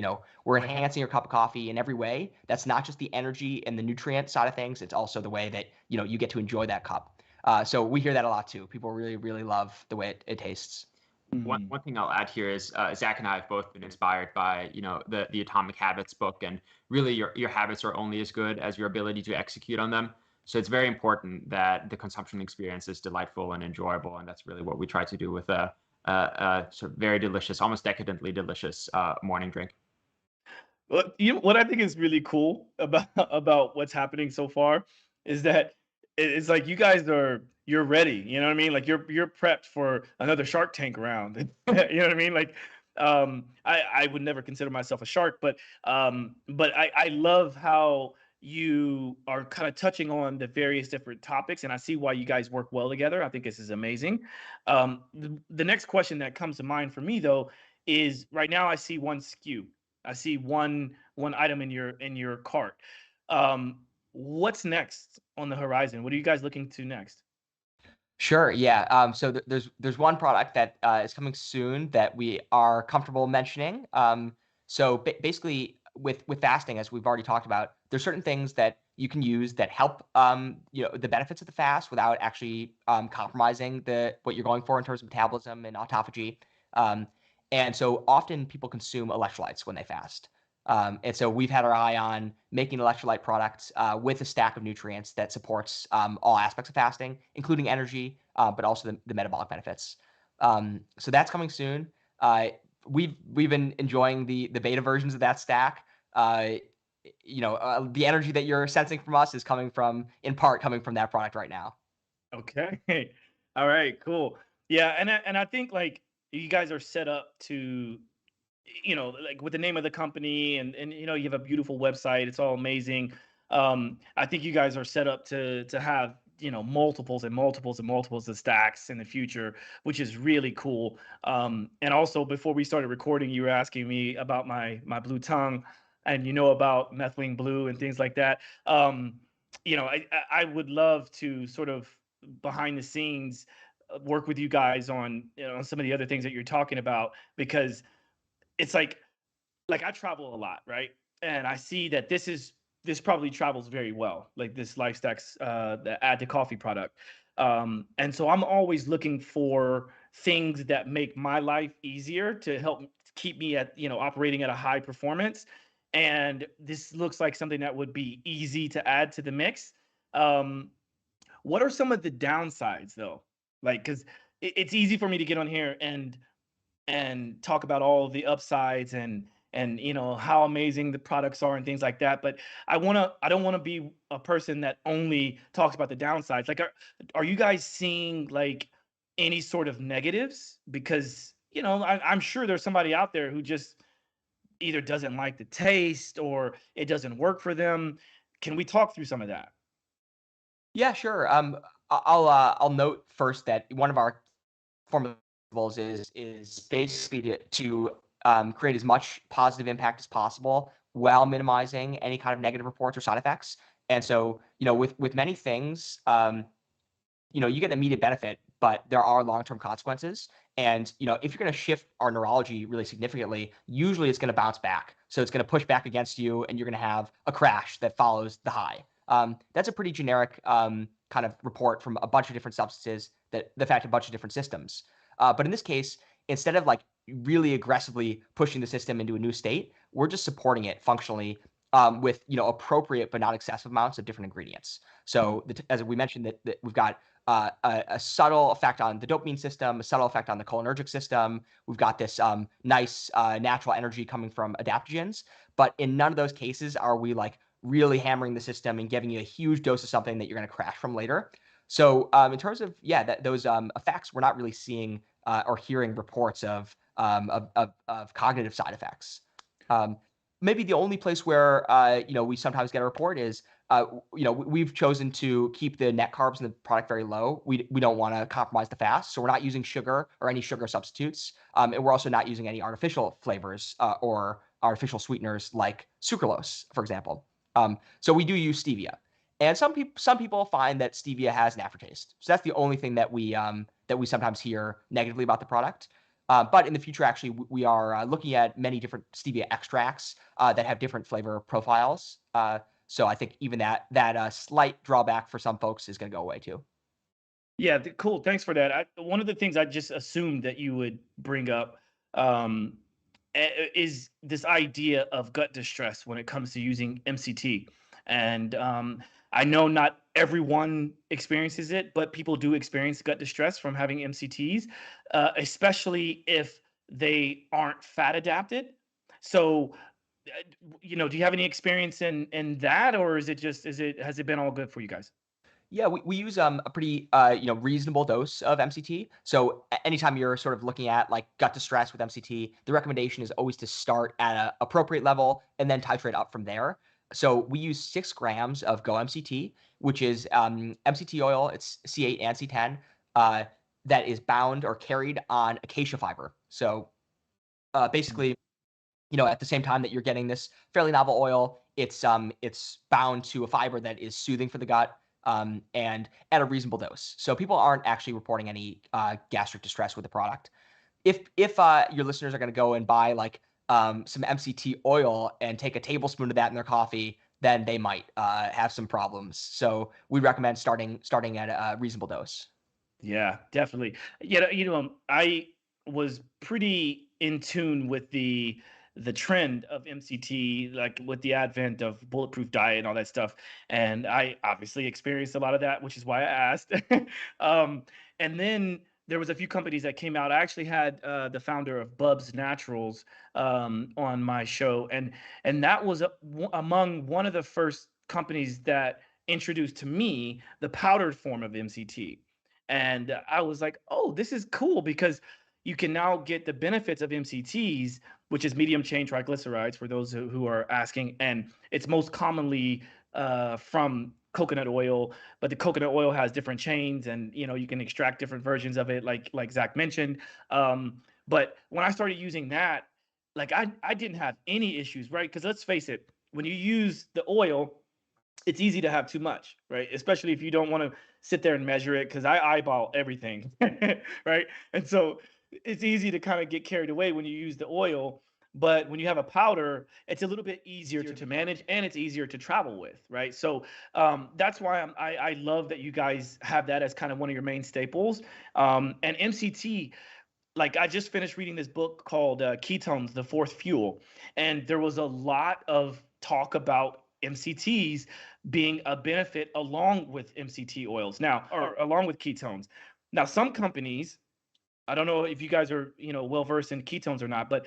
We're enhancing your cup of coffee in every way. That's not just the energy and the nutrient side of things. It's also the way that, you get to enjoy that cup. So we hear that a lot too. People really, really love the way it tastes. One thing I'll add here is Zach and I have both been inspired by the Atomic Habits book, and really your habits are only as good as your ability to execute on them. So it's very important that the consumption experience is delightful and enjoyable, and that's really what we try to do with a sort of very delicious, almost decadently delicious morning drink. Well, what I think is really cool about what's happening so far is that it's like you guys you're ready. You know what I mean? Like you're prepped for another Shark Tank round. You know what I mean? Like I would never consider myself a shark, but I love how you are kind of touching on the various different topics, and I see why you guys work well together. I think this is amazing. The next question that comes to mind for me though is right now I see one SKU. I see one item in your cart. What's next on the horizon? What are you guys looking to next? Sure. Yeah. So there's one product that is coming soon that we are comfortable mentioning. So basically, with fasting, as we've already talked about, there's certain things that you can use that help the benefits of the fast without actually compromising what you're going for in terms of metabolism and autophagy. And so often people consume electrolytes when they fast. And so we've had our eye on making electrolyte products with a stack of nutrients that supports all aspects of fasting, including energy, but also the metabolic benefits. So that's coming soon. We've been enjoying the beta versions of that stack. The energy that you're sensing from us is in part coming from that product right now. Okay. All right, cool. Yeah, and I think like you guys are set up to, like with the name of the company, and you have a beautiful website. It's all amazing. I think you guys are set up to have, multiples and multiples and multiples of stacks in the future, which is really cool. And also, before we started recording, you were asking me about my blue tongue, and about methylene blue and things like that. I would love to sort of behind the scenes work with you guys on, some of the other things that you're talking about, because it's like I travel a lot, right? And I see that this probably travels very well, like this Lifestacks, the add to coffee product. And so I'm always looking for things that make my life easier to help keep me at, operating at a high performance. And this looks like something that would be easy to add to the mix. Um, what are some of the downsides though? Like, because it's easy for me to get on here and talk about all the upsides and how amazing the products are and things like that, but I don't want to be a person that only talks about the downsides. Like, are you guys seeing like any sort of negatives? Because I'm sure there's somebody out there who just either doesn't like the taste or it doesn't work for them. Can we talk through some of that? Yeah, sure. I'll note first that one of our formulas is basically to create as much positive impact as possible while minimizing any kind of negative reports or side effects. And so, with many things, you get immediate benefit, but there are long-term consequences. And, if you're going to shift our neurology really significantly, usually it's going to bounce back. So it's going to push back against you, and you're going to have a crash that follows the high. That's a pretty generic kind of report from a bunch of different substances that affect a bunch of different systems. But in this case, instead of like really aggressively pushing the system into a new state, we're just supporting it functionally with appropriate but not excessive amounts of different ingredients. So as we mentioned, that we've got a subtle effect on the dopamine system, a subtle effect on the cholinergic system. We've got this nice natural energy coming from adaptogens, but in none of those cases are we like really hammering the system and giving you a huge dose of something that you're going to crash from later. So in terms of those effects, we're not really seeing or hearing reports of cognitive side effects. Maybe the only place where we sometimes get a report is we've chosen to keep the net carbs in the product very low. We don't want to compromise the fast, so we're not using sugar or any sugar substitutes, and we're also not using any artificial flavors or artificial sweeteners like sucralose, for example. So we do use stevia, and some people find that stevia has an aftertaste. So that's the only thing that we sometimes hear negatively about the product. But in the future, actually, we are looking at many different stevia extracts that have different flavor profiles. So I think even that slight drawback for some folks is going to go away too. Yeah, cool. Thanks for that. One of the things I just assumed that you would bring up um, is this idea of gut distress when it comes to using MCT. And I know not everyone experiences it, but people do experience gut distress from having MCTs, especially if they aren't fat adapted. So, do you have any experience in that, or has it been all good for you guys? Yeah, we use a pretty reasonable dose of MCT. So anytime you're sort of looking at like gut distress with MCT, the recommendation is always to start at an appropriate level and then titrate up from there. So we use 6 grams of Go MCT, which is MCT oil. It's C8 and C10 that is bound or carried on acacia fiber. So basically, at the same time that you're getting this fairly novel oil, it's bound to a fiber that is soothing for the gut, and at a reasonable dose. So people aren't actually reporting any gastric distress with the product. If your listeners are going to go and buy like some MCT oil and take a tablespoon of that in their coffee, then they might have some problems. So we recommend starting at a reasonable dose. Yeah, definitely. Yeah, I was pretty in tune with the trend of MCT, like with the advent of bulletproof diet and all that stuff. And I obviously experienced a lot of that, which is why I asked. And then there was a few companies that came out. I actually had the founder of Bub's Naturals on my show, and that was among one of the first companies that introduced to me the powdered form of MCT. And I was like, oh, this is cool because you can now get the benefits of MCTs, which is medium chain triglycerides for those who are asking. And it's most commonly from coconut oil, but the coconut oil has different chains, and you can extract different versions of it, like Zach mentioned. But when I started using that, like I didn't have any issues, right? Because let's face it, when you use the oil, it's easy to have too much, right? Especially if you don't want to sit there and measure it, because I eyeball everything, right? And so it's easy to kind of get carried away when you use the oil. But when you have a powder, it's a little bit easier to manage, and it's easier to travel with, right? So that's why I love that you guys have that as kind of one of your main staples. And MCT, like I just finished reading this book called Ketones, the Fourth Fuel, and there was a lot of talk about MCTs being a benefit along with MCT oils now, or along with ketones. Now, some companies, I don't know if you guys are well versed in ketones or not, but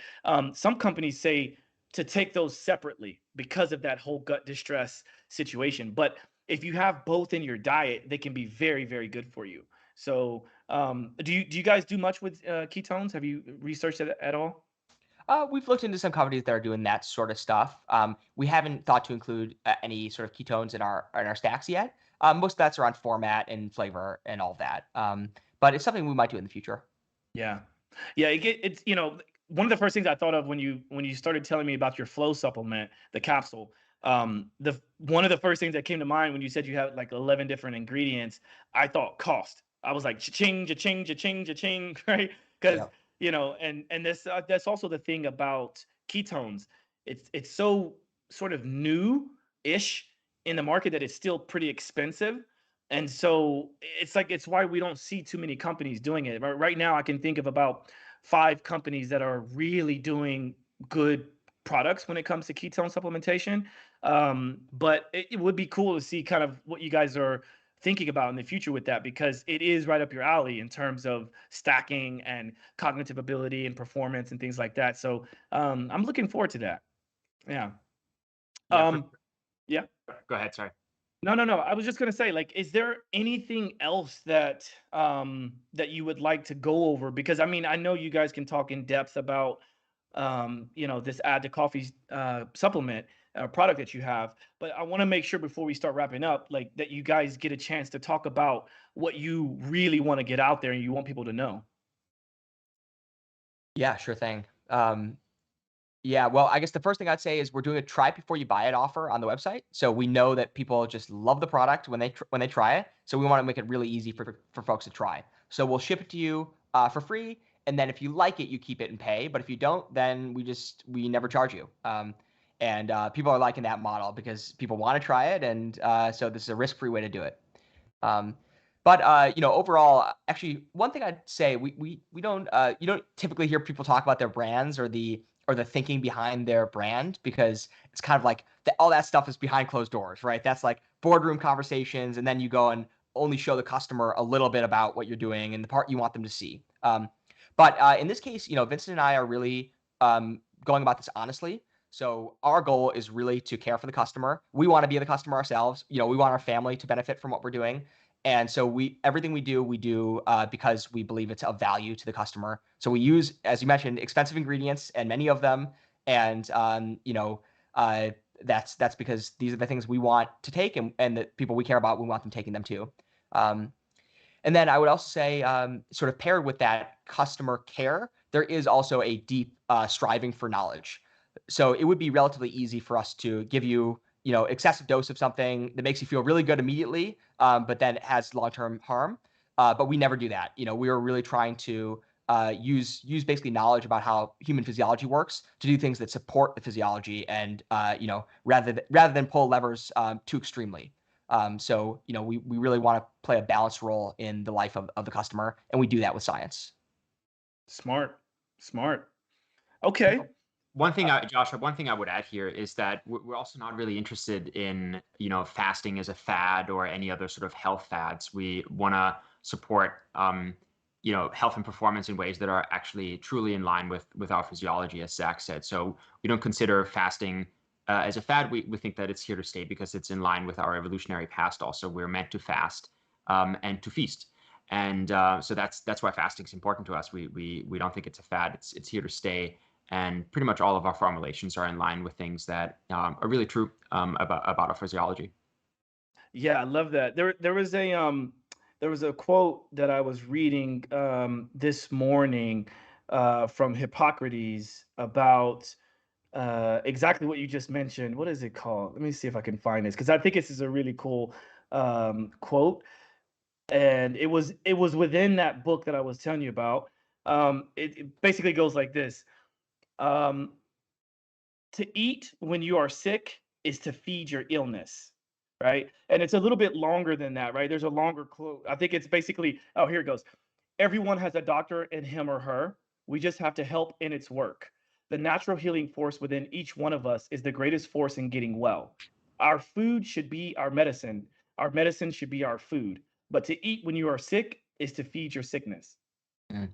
some companies say to take those separately because of that whole gut distress situation. But if you have both in your diet, they can be very, very good for you. So do you guys do much with ketones? Have you researched it at all? We've looked into some companies that are doing that sort of stuff. We haven't thought to include any sort of ketones in our stacks yet. Most of that's around format and flavor and all that. But it's something we might do in the future. Yeah. Yeah, it's one of the first things I thought of when you started telling me about your flow supplement, the capsule. The one of the first things that came to mind when you said you have like 11 different ingredients, I thought cost. I was like cha-ching, cha-ching, cha-ching, cha-ching, right? Because and this that's also the thing about ketones. It's so sort of new-ish in the market that it's still pretty expensive. And so it's why we don't see too many companies doing it. Right now, I can think of about 5 companies that are really doing good products when it comes to ketone supplementation. But it would be cool to see kind of what you guys are thinking about in the future with that, because it is right up your alley in terms of stacking and cognitive ability and performance and things like that. So I'm looking forward to that. Yeah. Yeah. Yeah. Go ahead. Sorry. No. I was just gonna say, like, is there anything else that that you would like to go over? Because I mean, I know you guys can talk in depth about this add to coffee supplement product that you have, but I want to make sure before we start wrapping up, like, that you guys get a chance to talk about what you really want to get out there and you want people to know. Yeah, sure thing. Yeah, well, I guess the first thing I'd say is we're doing a try before you buy it offer on the website. So we know that people just love the product when they try it. So we want to make it really easy for folks to try. So we'll ship it to you for free, and then if you like it, you keep it and pay. But if you don't, then we never charge you. And people are liking that model because people want to try it, and so this is a risk-free way to do it. But overall, actually, one thing I'd say we don't you don't typically hear people talk about their brands or the thinking behind their brand, because it's kind of like all that stuff is behind closed doors, right? That's like boardroom conversations, and then you go and only show the customer a little bit about what you're doing and the part you want them to see. But in this case, Vincent and I are really going about this honestly. So our goal is really to care for the customer. We want to be the customer ourselves. We want our family to benefit from what we're doing. And so everything we do because we believe it's of value to the customer. So we use, as you mentioned, expensive ingredients, and many of them. And that's because these are the things we want to take, and the people we care about, we want them taking them too. And then I would also say, sort of paired with that customer care, there is also a deep striving for knowledge. So it would be relatively easy for us to give you, excessive dose of something that makes you feel really good immediately, but then it has long-term harm. But we never do that. We are really trying to use basically knowledge about how human physiology works to do things that support the physiology, and rather than pull levers too extremely. So we really want to play a balanced role in the life of the customer, and we do that with science. Smart. Okay. One thing, Josh, one thing I would add here is that we're also not really interested in, fasting as a fad or any other sort of health fads. We want to support, health and performance in ways that are actually truly in line with our physiology, as Zach said. So we don't consider fasting as a fad. We think that it's here to stay because it's in line with our evolutionary past. Also, we're meant to fast and to feast. And so that's why fasting is important to us. We don't think it's a fad. It's here to stay. And pretty much all of our formulations are in line with things that are really true about our physiology. Yeah, I love that. There was a quote that I was reading this morning from Hippocrates about exactly what you just mentioned. What is it called? Let me see if I can find this, because I think this is a really cool quote. And it was within that book that I was telling you about. It basically goes like this. Um, to eat when you are sick is to feed your illness, right? And it's a little bit longer than that, right? There's a longer quote. I think it's basically, oh, here it goes. Everyone has a doctor in him or her. We just have to help in its work. The natural healing force within each one of us is the greatest force in getting well. Our food should be our medicine. Our medicine should be our food. But to eat when you are sick is to feed your sickness. Mm.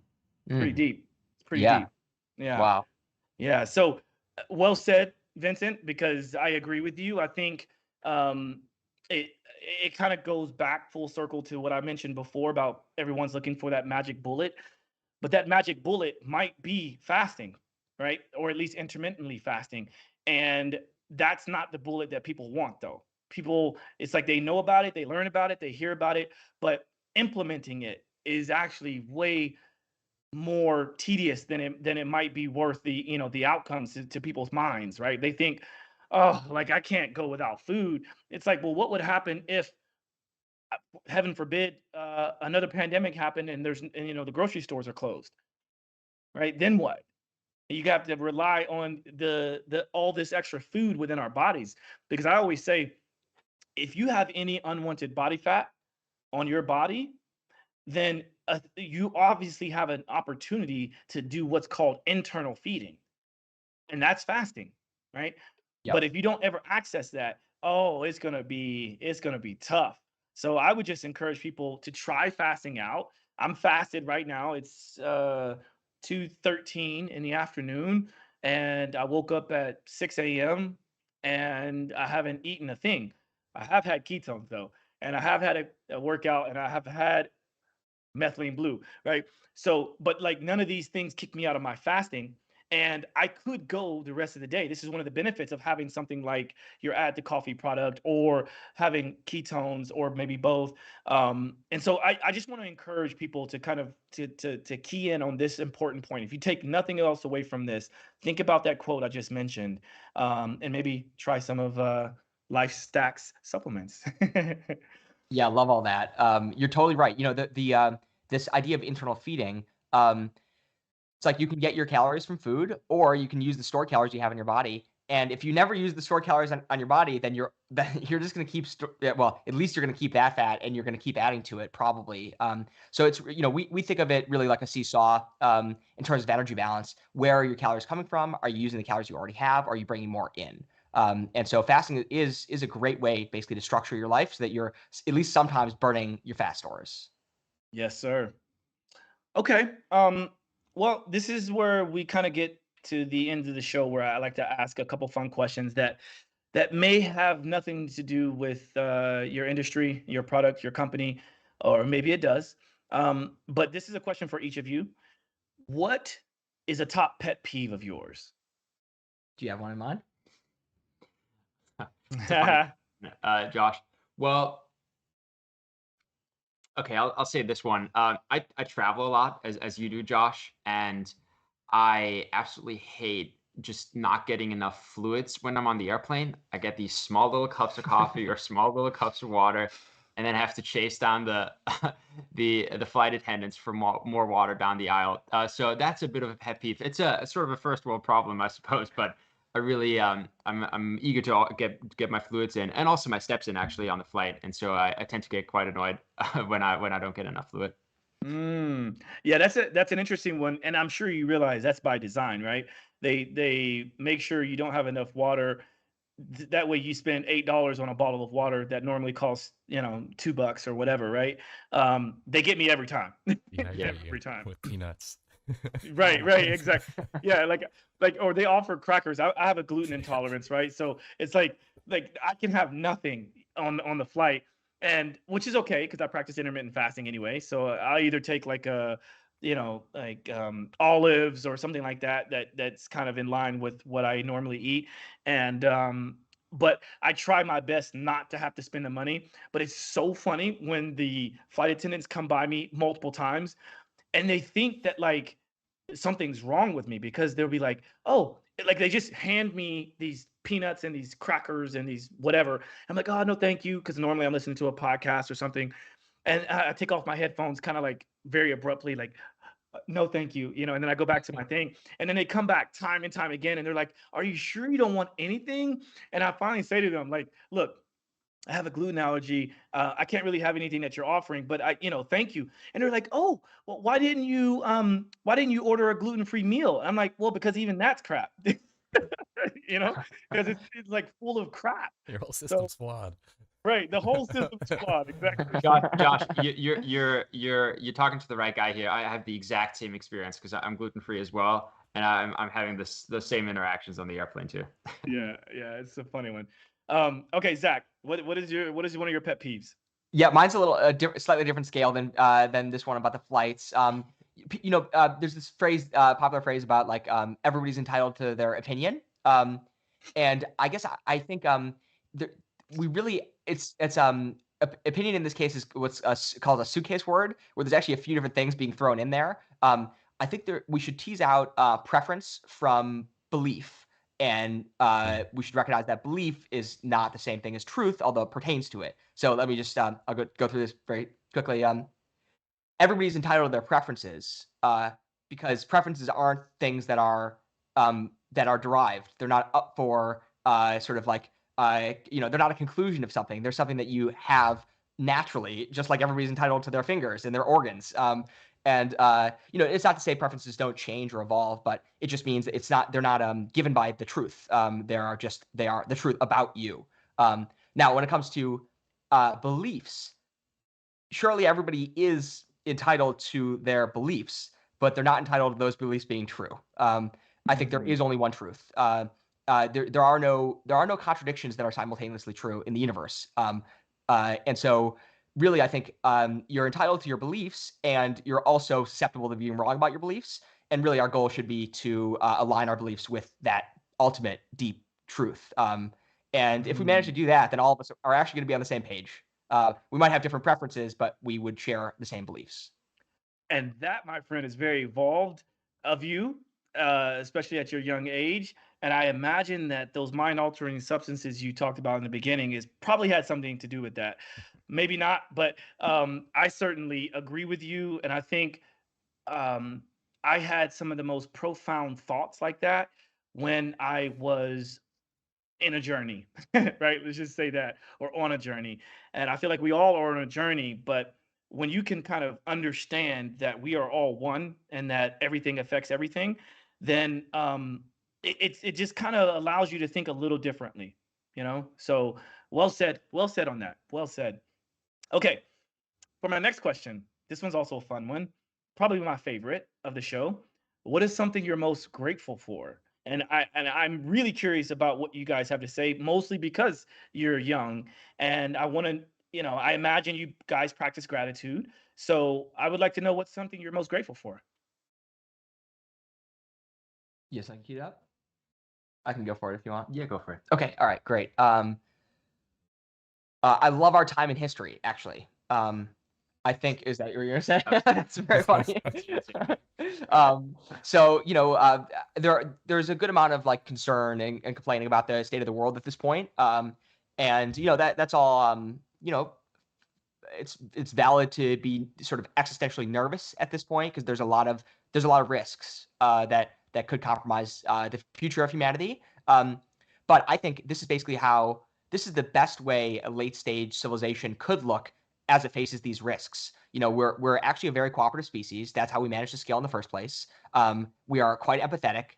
Pretty Mm. deep. It's pretty Yeah. deep. Yeah. Wow. Yeah. So well said, Vincent, because I agree with you. I think um, it it kind of goes back full circle to what I mentioned before about everyone's looking for that magic bullet, but that magic bullet might be fasting, right? Or at least intermittently fasting. And that's not the bullet that people want, though. People, it's like they know about it, they learn about it, they hear about it, but implementing it is actually way more tedious than it might be worth the outcomes to people's minds, right? They think, oh, like I can't go without food. It's like, well, what would happen if, heaven forbid, another pandemic happened and the grocery stores are closed, right? Then what? You have to rely on the all this extra food within our bodies, because I always say, if you have any unwanted body fat on your body, then you obviously have an opportunity to do what's called internal feeding, and that's fasting, right? But Yep. if you don't ever access that, oh, it's gonna be tough. So I would just encourage people to try fasting out. I'm fasted right now. It's 2:13 in the afternoon, and I woke up at 6 a.m. and I haven't eaten a thing. I have had ketones though, and I have had a workout, and I have had methylene blue, right? So, but like none of these things kick me out of my fasting. And I could go the rest of the day. This is one of the benefits of having something like your add to coffee product, or having ketones, or maybe both. And so I just want to encourage people to kind of to key in on this important point. If you take nothing else away from this, think about that quote I just mentioned, and maybe try some of Lifestacks supplements. Yeah, love all that. You're totally right. This idea of internal feeding, it's like you can get your calories from food, or you can use the stored calories you have in your body. And if you never use the stored calories on your body, then you're just going to keep well, at least you're going to keep that fat, and you're going to keep adding to it probably. So it's we think of it really like a seesaw in terms of energy balance. Where are your calories coming from? Are you using the calories you already have? Or are you bringing more in? And so fasting is a great way basically to structure your life so that you're at least sometimes burning your fat stores. Yes, sir. Okay. Well, this is where we kind of get to the end of the show, where I like to ask a couple fun questions that may have nothing to do with your industry, your product, your company, or maybe it does. But this is a question for each of you. What is a top pet peeve of yours? Do you have one in mind? It's a funny, Josh. Well, okay, I'll say this one. I travel a lot, as you do, Josh, and I absolutely hate just not getting enough fluids when I'm on the airplane. I get these small little cups of coffee or small little cups of water, and then have to chase down the the flight attendants for more water down the aisle. So that's a bit of a pet peeve. It's a sort of a first world problem, I suppose, but I really I'm eager to get my fluids in, and also my steps in actually on the flight, and so I tend to get quite annoyed when I don't get enough fluid. Yeah, that's an interesting one, and I'm sure you realize that's by design, right? They make sure you don't have enough water. That way, you spend $8 on a bottle of water that normally costs $2 or whatever, right? They get me every time, Dehydrate you every time. with peanuts. Right, exactly. Yeah, or they offer crackers. I have a gluten intolerance, right? So it's like I can have nothing on the flight, and which is okay because I practice intermittent fasting anyway. So I'll either take like olives or something like that's kind of in line with what I normally eat, and but I try my best not to have to spend the money. But it's so funny when the flight attendants come by me multiple times and they think that like something's wrong with me because they'll be like, oh, like they just hand me these peanuts and these crackers and these whatever. I'm like, oh, no, thank you. Because normally I'm listening to a podcast or something. And I take off my headphones kind of like very abruptly, like, no, thank you. And then I go back to my thing. And then they come back time and time again. And they're like, are you sure you don't want anything? And I finally say to them, like, look, I have a gluten allergy. I can't really have anything that you're offering, but thank you. And they're like, oh, well, why didn't you order a gluten-free meal? I'm like, well, because even that's crap, because it's like full of crap. Your whole So, system's flawed. right, the whole system's flawed. Exactly. Josh, you're talking to the right guy here. I have the exact same experience because I'm gluten free as well, and I'm having the same interactions on the airplane too. Yeah, it's a funny one. Okay, Zach, what is one of your pet peeves? Yeah, mine's a little slightly different scale than this one about the flights. There's this phrase, popular phrase about like everybody's entitled to their opinion. And I guess I think we really it's opinion in this case is what's called a suitcase word, where there's actually a few different things being thrown in there. I think we should tease out preference from belief. And we should recognize that belief is not the same thing as truth, although it pertains to it. So let me just I'll go through this very quickly. Everybody's entitled to their preferences because preferences aren't things that are derived. They're not up for sort of like they're not a conclusion of something. They're something that you have naturally, just like everybody's entitled to their fingers and their organs. And it's not to say preferences don't change or evolve, but it just means they're not given by the truth. They are the truth about you. Now, when it comes to beliefs, surely everybody is entitled to their beliefs, but they're not entitled to those beliefs being true. I think there is only one truth. There are no contradictions that are simultaneously true in the universe. And so really, I think you're entitled to your beliefs, and you're also susceptible to being wrong about your beliefs. And really, our goal should be to align our beliefs with that ultimate deep truth. And if we manage to do that, then all of us are actually going to be on the same page. We might have different preferences, but we would share the same beliefs. And that, my friend, is very evolved of you, especially at your young age. And I imagine that those mind-altering substances you talked about in the beginning probably had something to do with that. Maybe not, but I certainly agree with you. And I think I had some of the most profound thoughts like that when I was in a journey, right? Let's just say that, or on a journey. And I feel like we all are on a journey, but when you can kind of understand that we are all one and that everything affects everything, then it just kind of allows you to think a little differently, So well said on that. Well said. Okay, for my next question, this one's also a fun one, probably my favorite of the show. What is something you're most grateful for? And I'm really curious about what you guys have to say, mostly because you're young, and I want to, I imagine you guys practice gratitude. So I would like to know what's something you're most grateful for. Yes, I can keep it up. I can go for it if you want. Yeah, go for it. Okay. All right. Great. I love our time in history, actually. I think, is that what you're going to say? That's very funny. There's a good amount of like concern and complaining about the state of the world at this point. And that's all, it's valid to be sort of existentially nervous at this point, because there's a lot of risks that could compromise the future of humanity. But I think this is basically this is the best way a late stage civilization could look as it faces these risks. We're actually a very cooperative species. That's how we managed to scale in the first place. We are quite empathetic.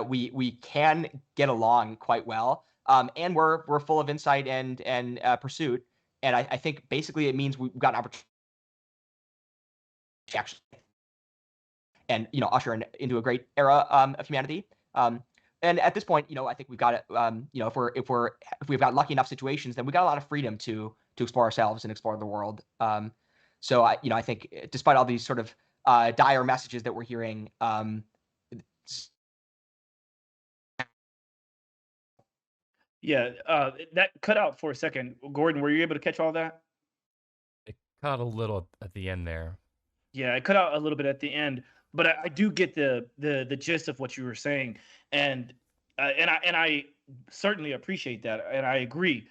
We can get along quite well, and we're full of insight and pursuit. And I think basically it means we've got an opportunity to actually and usher into a great era of humanity. And at this point, I think we've got it. If we've got lucky enough situations, then we got a lot of freedom to explore ourselves and explore the world. So I think despite all these sort of dire messages that we're hearing, Yeah, that cut out for a second. Gordon, were you able to catch all that? It caught a little at the end there. Yeah, it cut out a little bit at the end, but I do get the gist of what you were saying, and I certainly appreciate that, and I agree.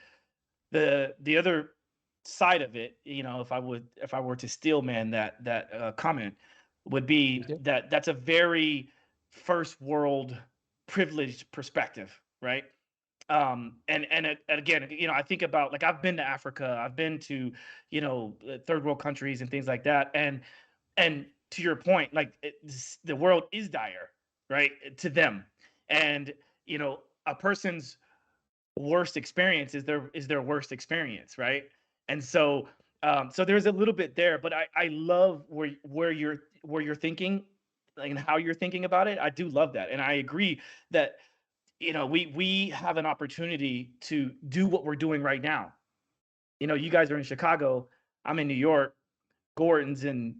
The other side of it, if I were to steel man that comment, would be that that's a very first world privileged perspective, right? And again, I think about, like, I've been to Africa, I've been to third world countries and things like that, and to your point, like, the world is dire, right, to them, and a person's worst experience is their worst experience, right? And so so there's a little bit there, but I love where you're thinking, like, and how you're thinking about it. I do love that, and I agree that we have an opportunity to do what we're doing right now. You guys are in Chicago, I'm in New York, Gordon's in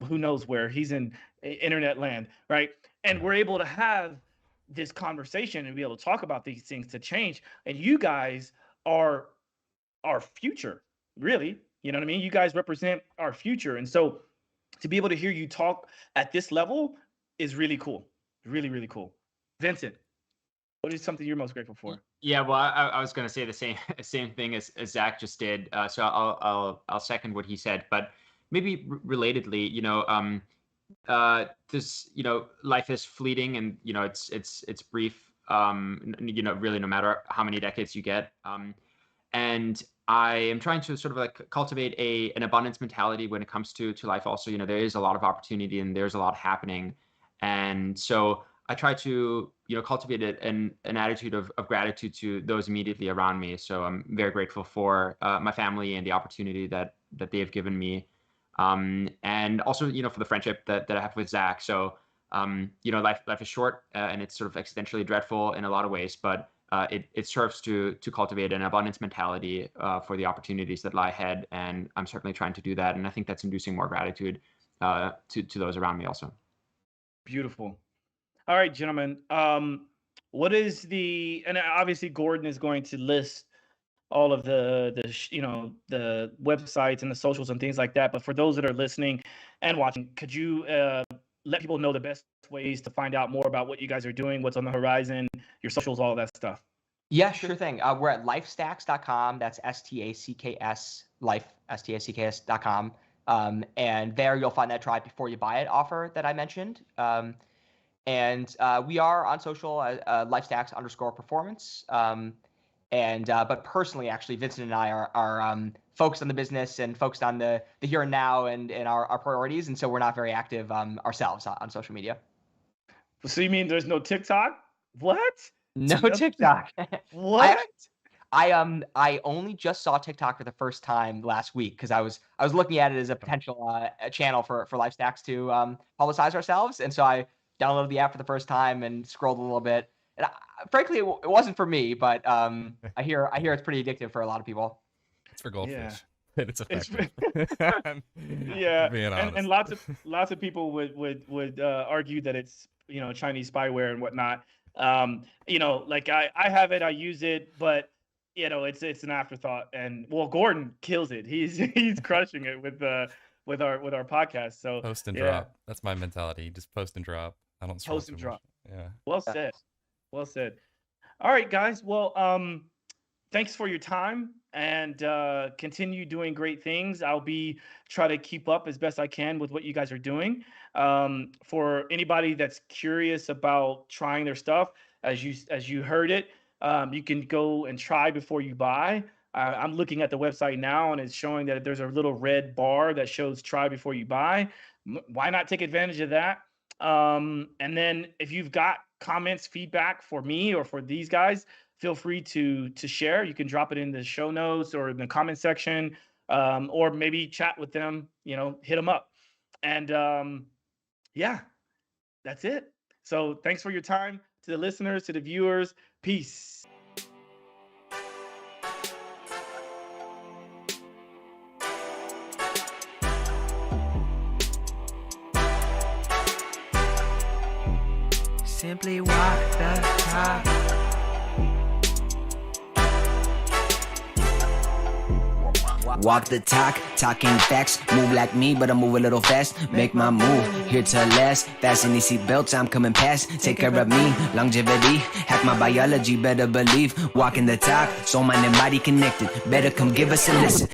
who knows where, he's in internet land, right? And we're able to have this conversation and be able to talk about these things to change. And you guys are our future, really. You know what I mean? You guys represent our future. And so to be able to hear you talk at this level is really cool. Really, really cool. Vincent, what is something you're most grateful for? Yeah, well, I was going to say the same thing as Zach just did. So I'll second what he said, but maybe relatedly, this, life is fleeting, and it's brief. Really, no matter how many decades you get. And I am trying to sort of like cultivate an abundance mentality when it comes to life. Also, there is a lot of opportunity and there's a lot happening, and so I try to cultivate an attitude of gratitude to those immediately around me. So I'm very grateful for my family and the opportunity that they have given me, and also for the friendship that I have with Zach. So life is short, and it's sort of existentially dreadful in a lot of ways, but it serves to cultivate an abundance mentality for the opportunities that lie ahead, and I'm certainly trying to do that. And I think that's inducing more gratitude to those around me also. Beautiful. All right, gentlemen. What is and obviously Gordon is going to list all of the websites and the socials and things like that. But for those that are listening and watching, could you let people know the best ways to find out more about what you guys are doing, what's on the horizon, your socials, all of that stuff? Yeah, sure thing. We're at lifestacks.com. That's STACKS, STACKS.com. And there you'll find that try before you buy it offer that I mentioned. And we are on social, Lifestacks_performance. But personally, actually, Vincent and I are focused on the business and focused on the here and now and our priorities. And so we're not very active ourselves on social media. So you mean there's no TikTok? What? No TikTok. What? I only just saw TikTok for the first time last week because I was looking at it as a potential channel for Lifestacks to publicize ourselves. And so I downloaded the app for the first time and scrolled a little bit. And frankly, it wasn't for me, but I hear it's pretty addictive for a lot of people. It's for goldfish. Yeah. It's effective. Yeah, Being honest. and lots of people would argue that it's Chinese spyware and whatnot. Like I have it, I use it, but it's an afterthought. And well, Gordon kills it. He's crushing it with our podcast. So Post and drop. That's my mentality. Just post and drop. I don't post and drop. Yeah. Well said. Well said. All right, guys. Well, thanks for your time, and continue doing great things. I'll try to keep up as best I can with what you guys are doing. For anybody that's curious about trying their stuff, as you heard it, you can go and try before you buy. I'm looking at the website now, and it's showing that there's a little red bar that shows try before you buy. Why not take advantage of that? And then if you've got comments, feedback for me or for these guys, feel free to share. You can drop it in the show notes or in the comment section, or maybe chat with them, hit them up. And yeah, that's it. So thanks for your time. To the listeners, to the viewers, peace. Simply walk the talk. Walk the talk, talking facts. Move like me, but I move a little fast. Make my move, here to last. Fasten these seatbelts, I'm coming past. Take care of me, longevity. Hack my biology, better believe. Walking the talk, soul, mind, and body connected. Better come give us a listen.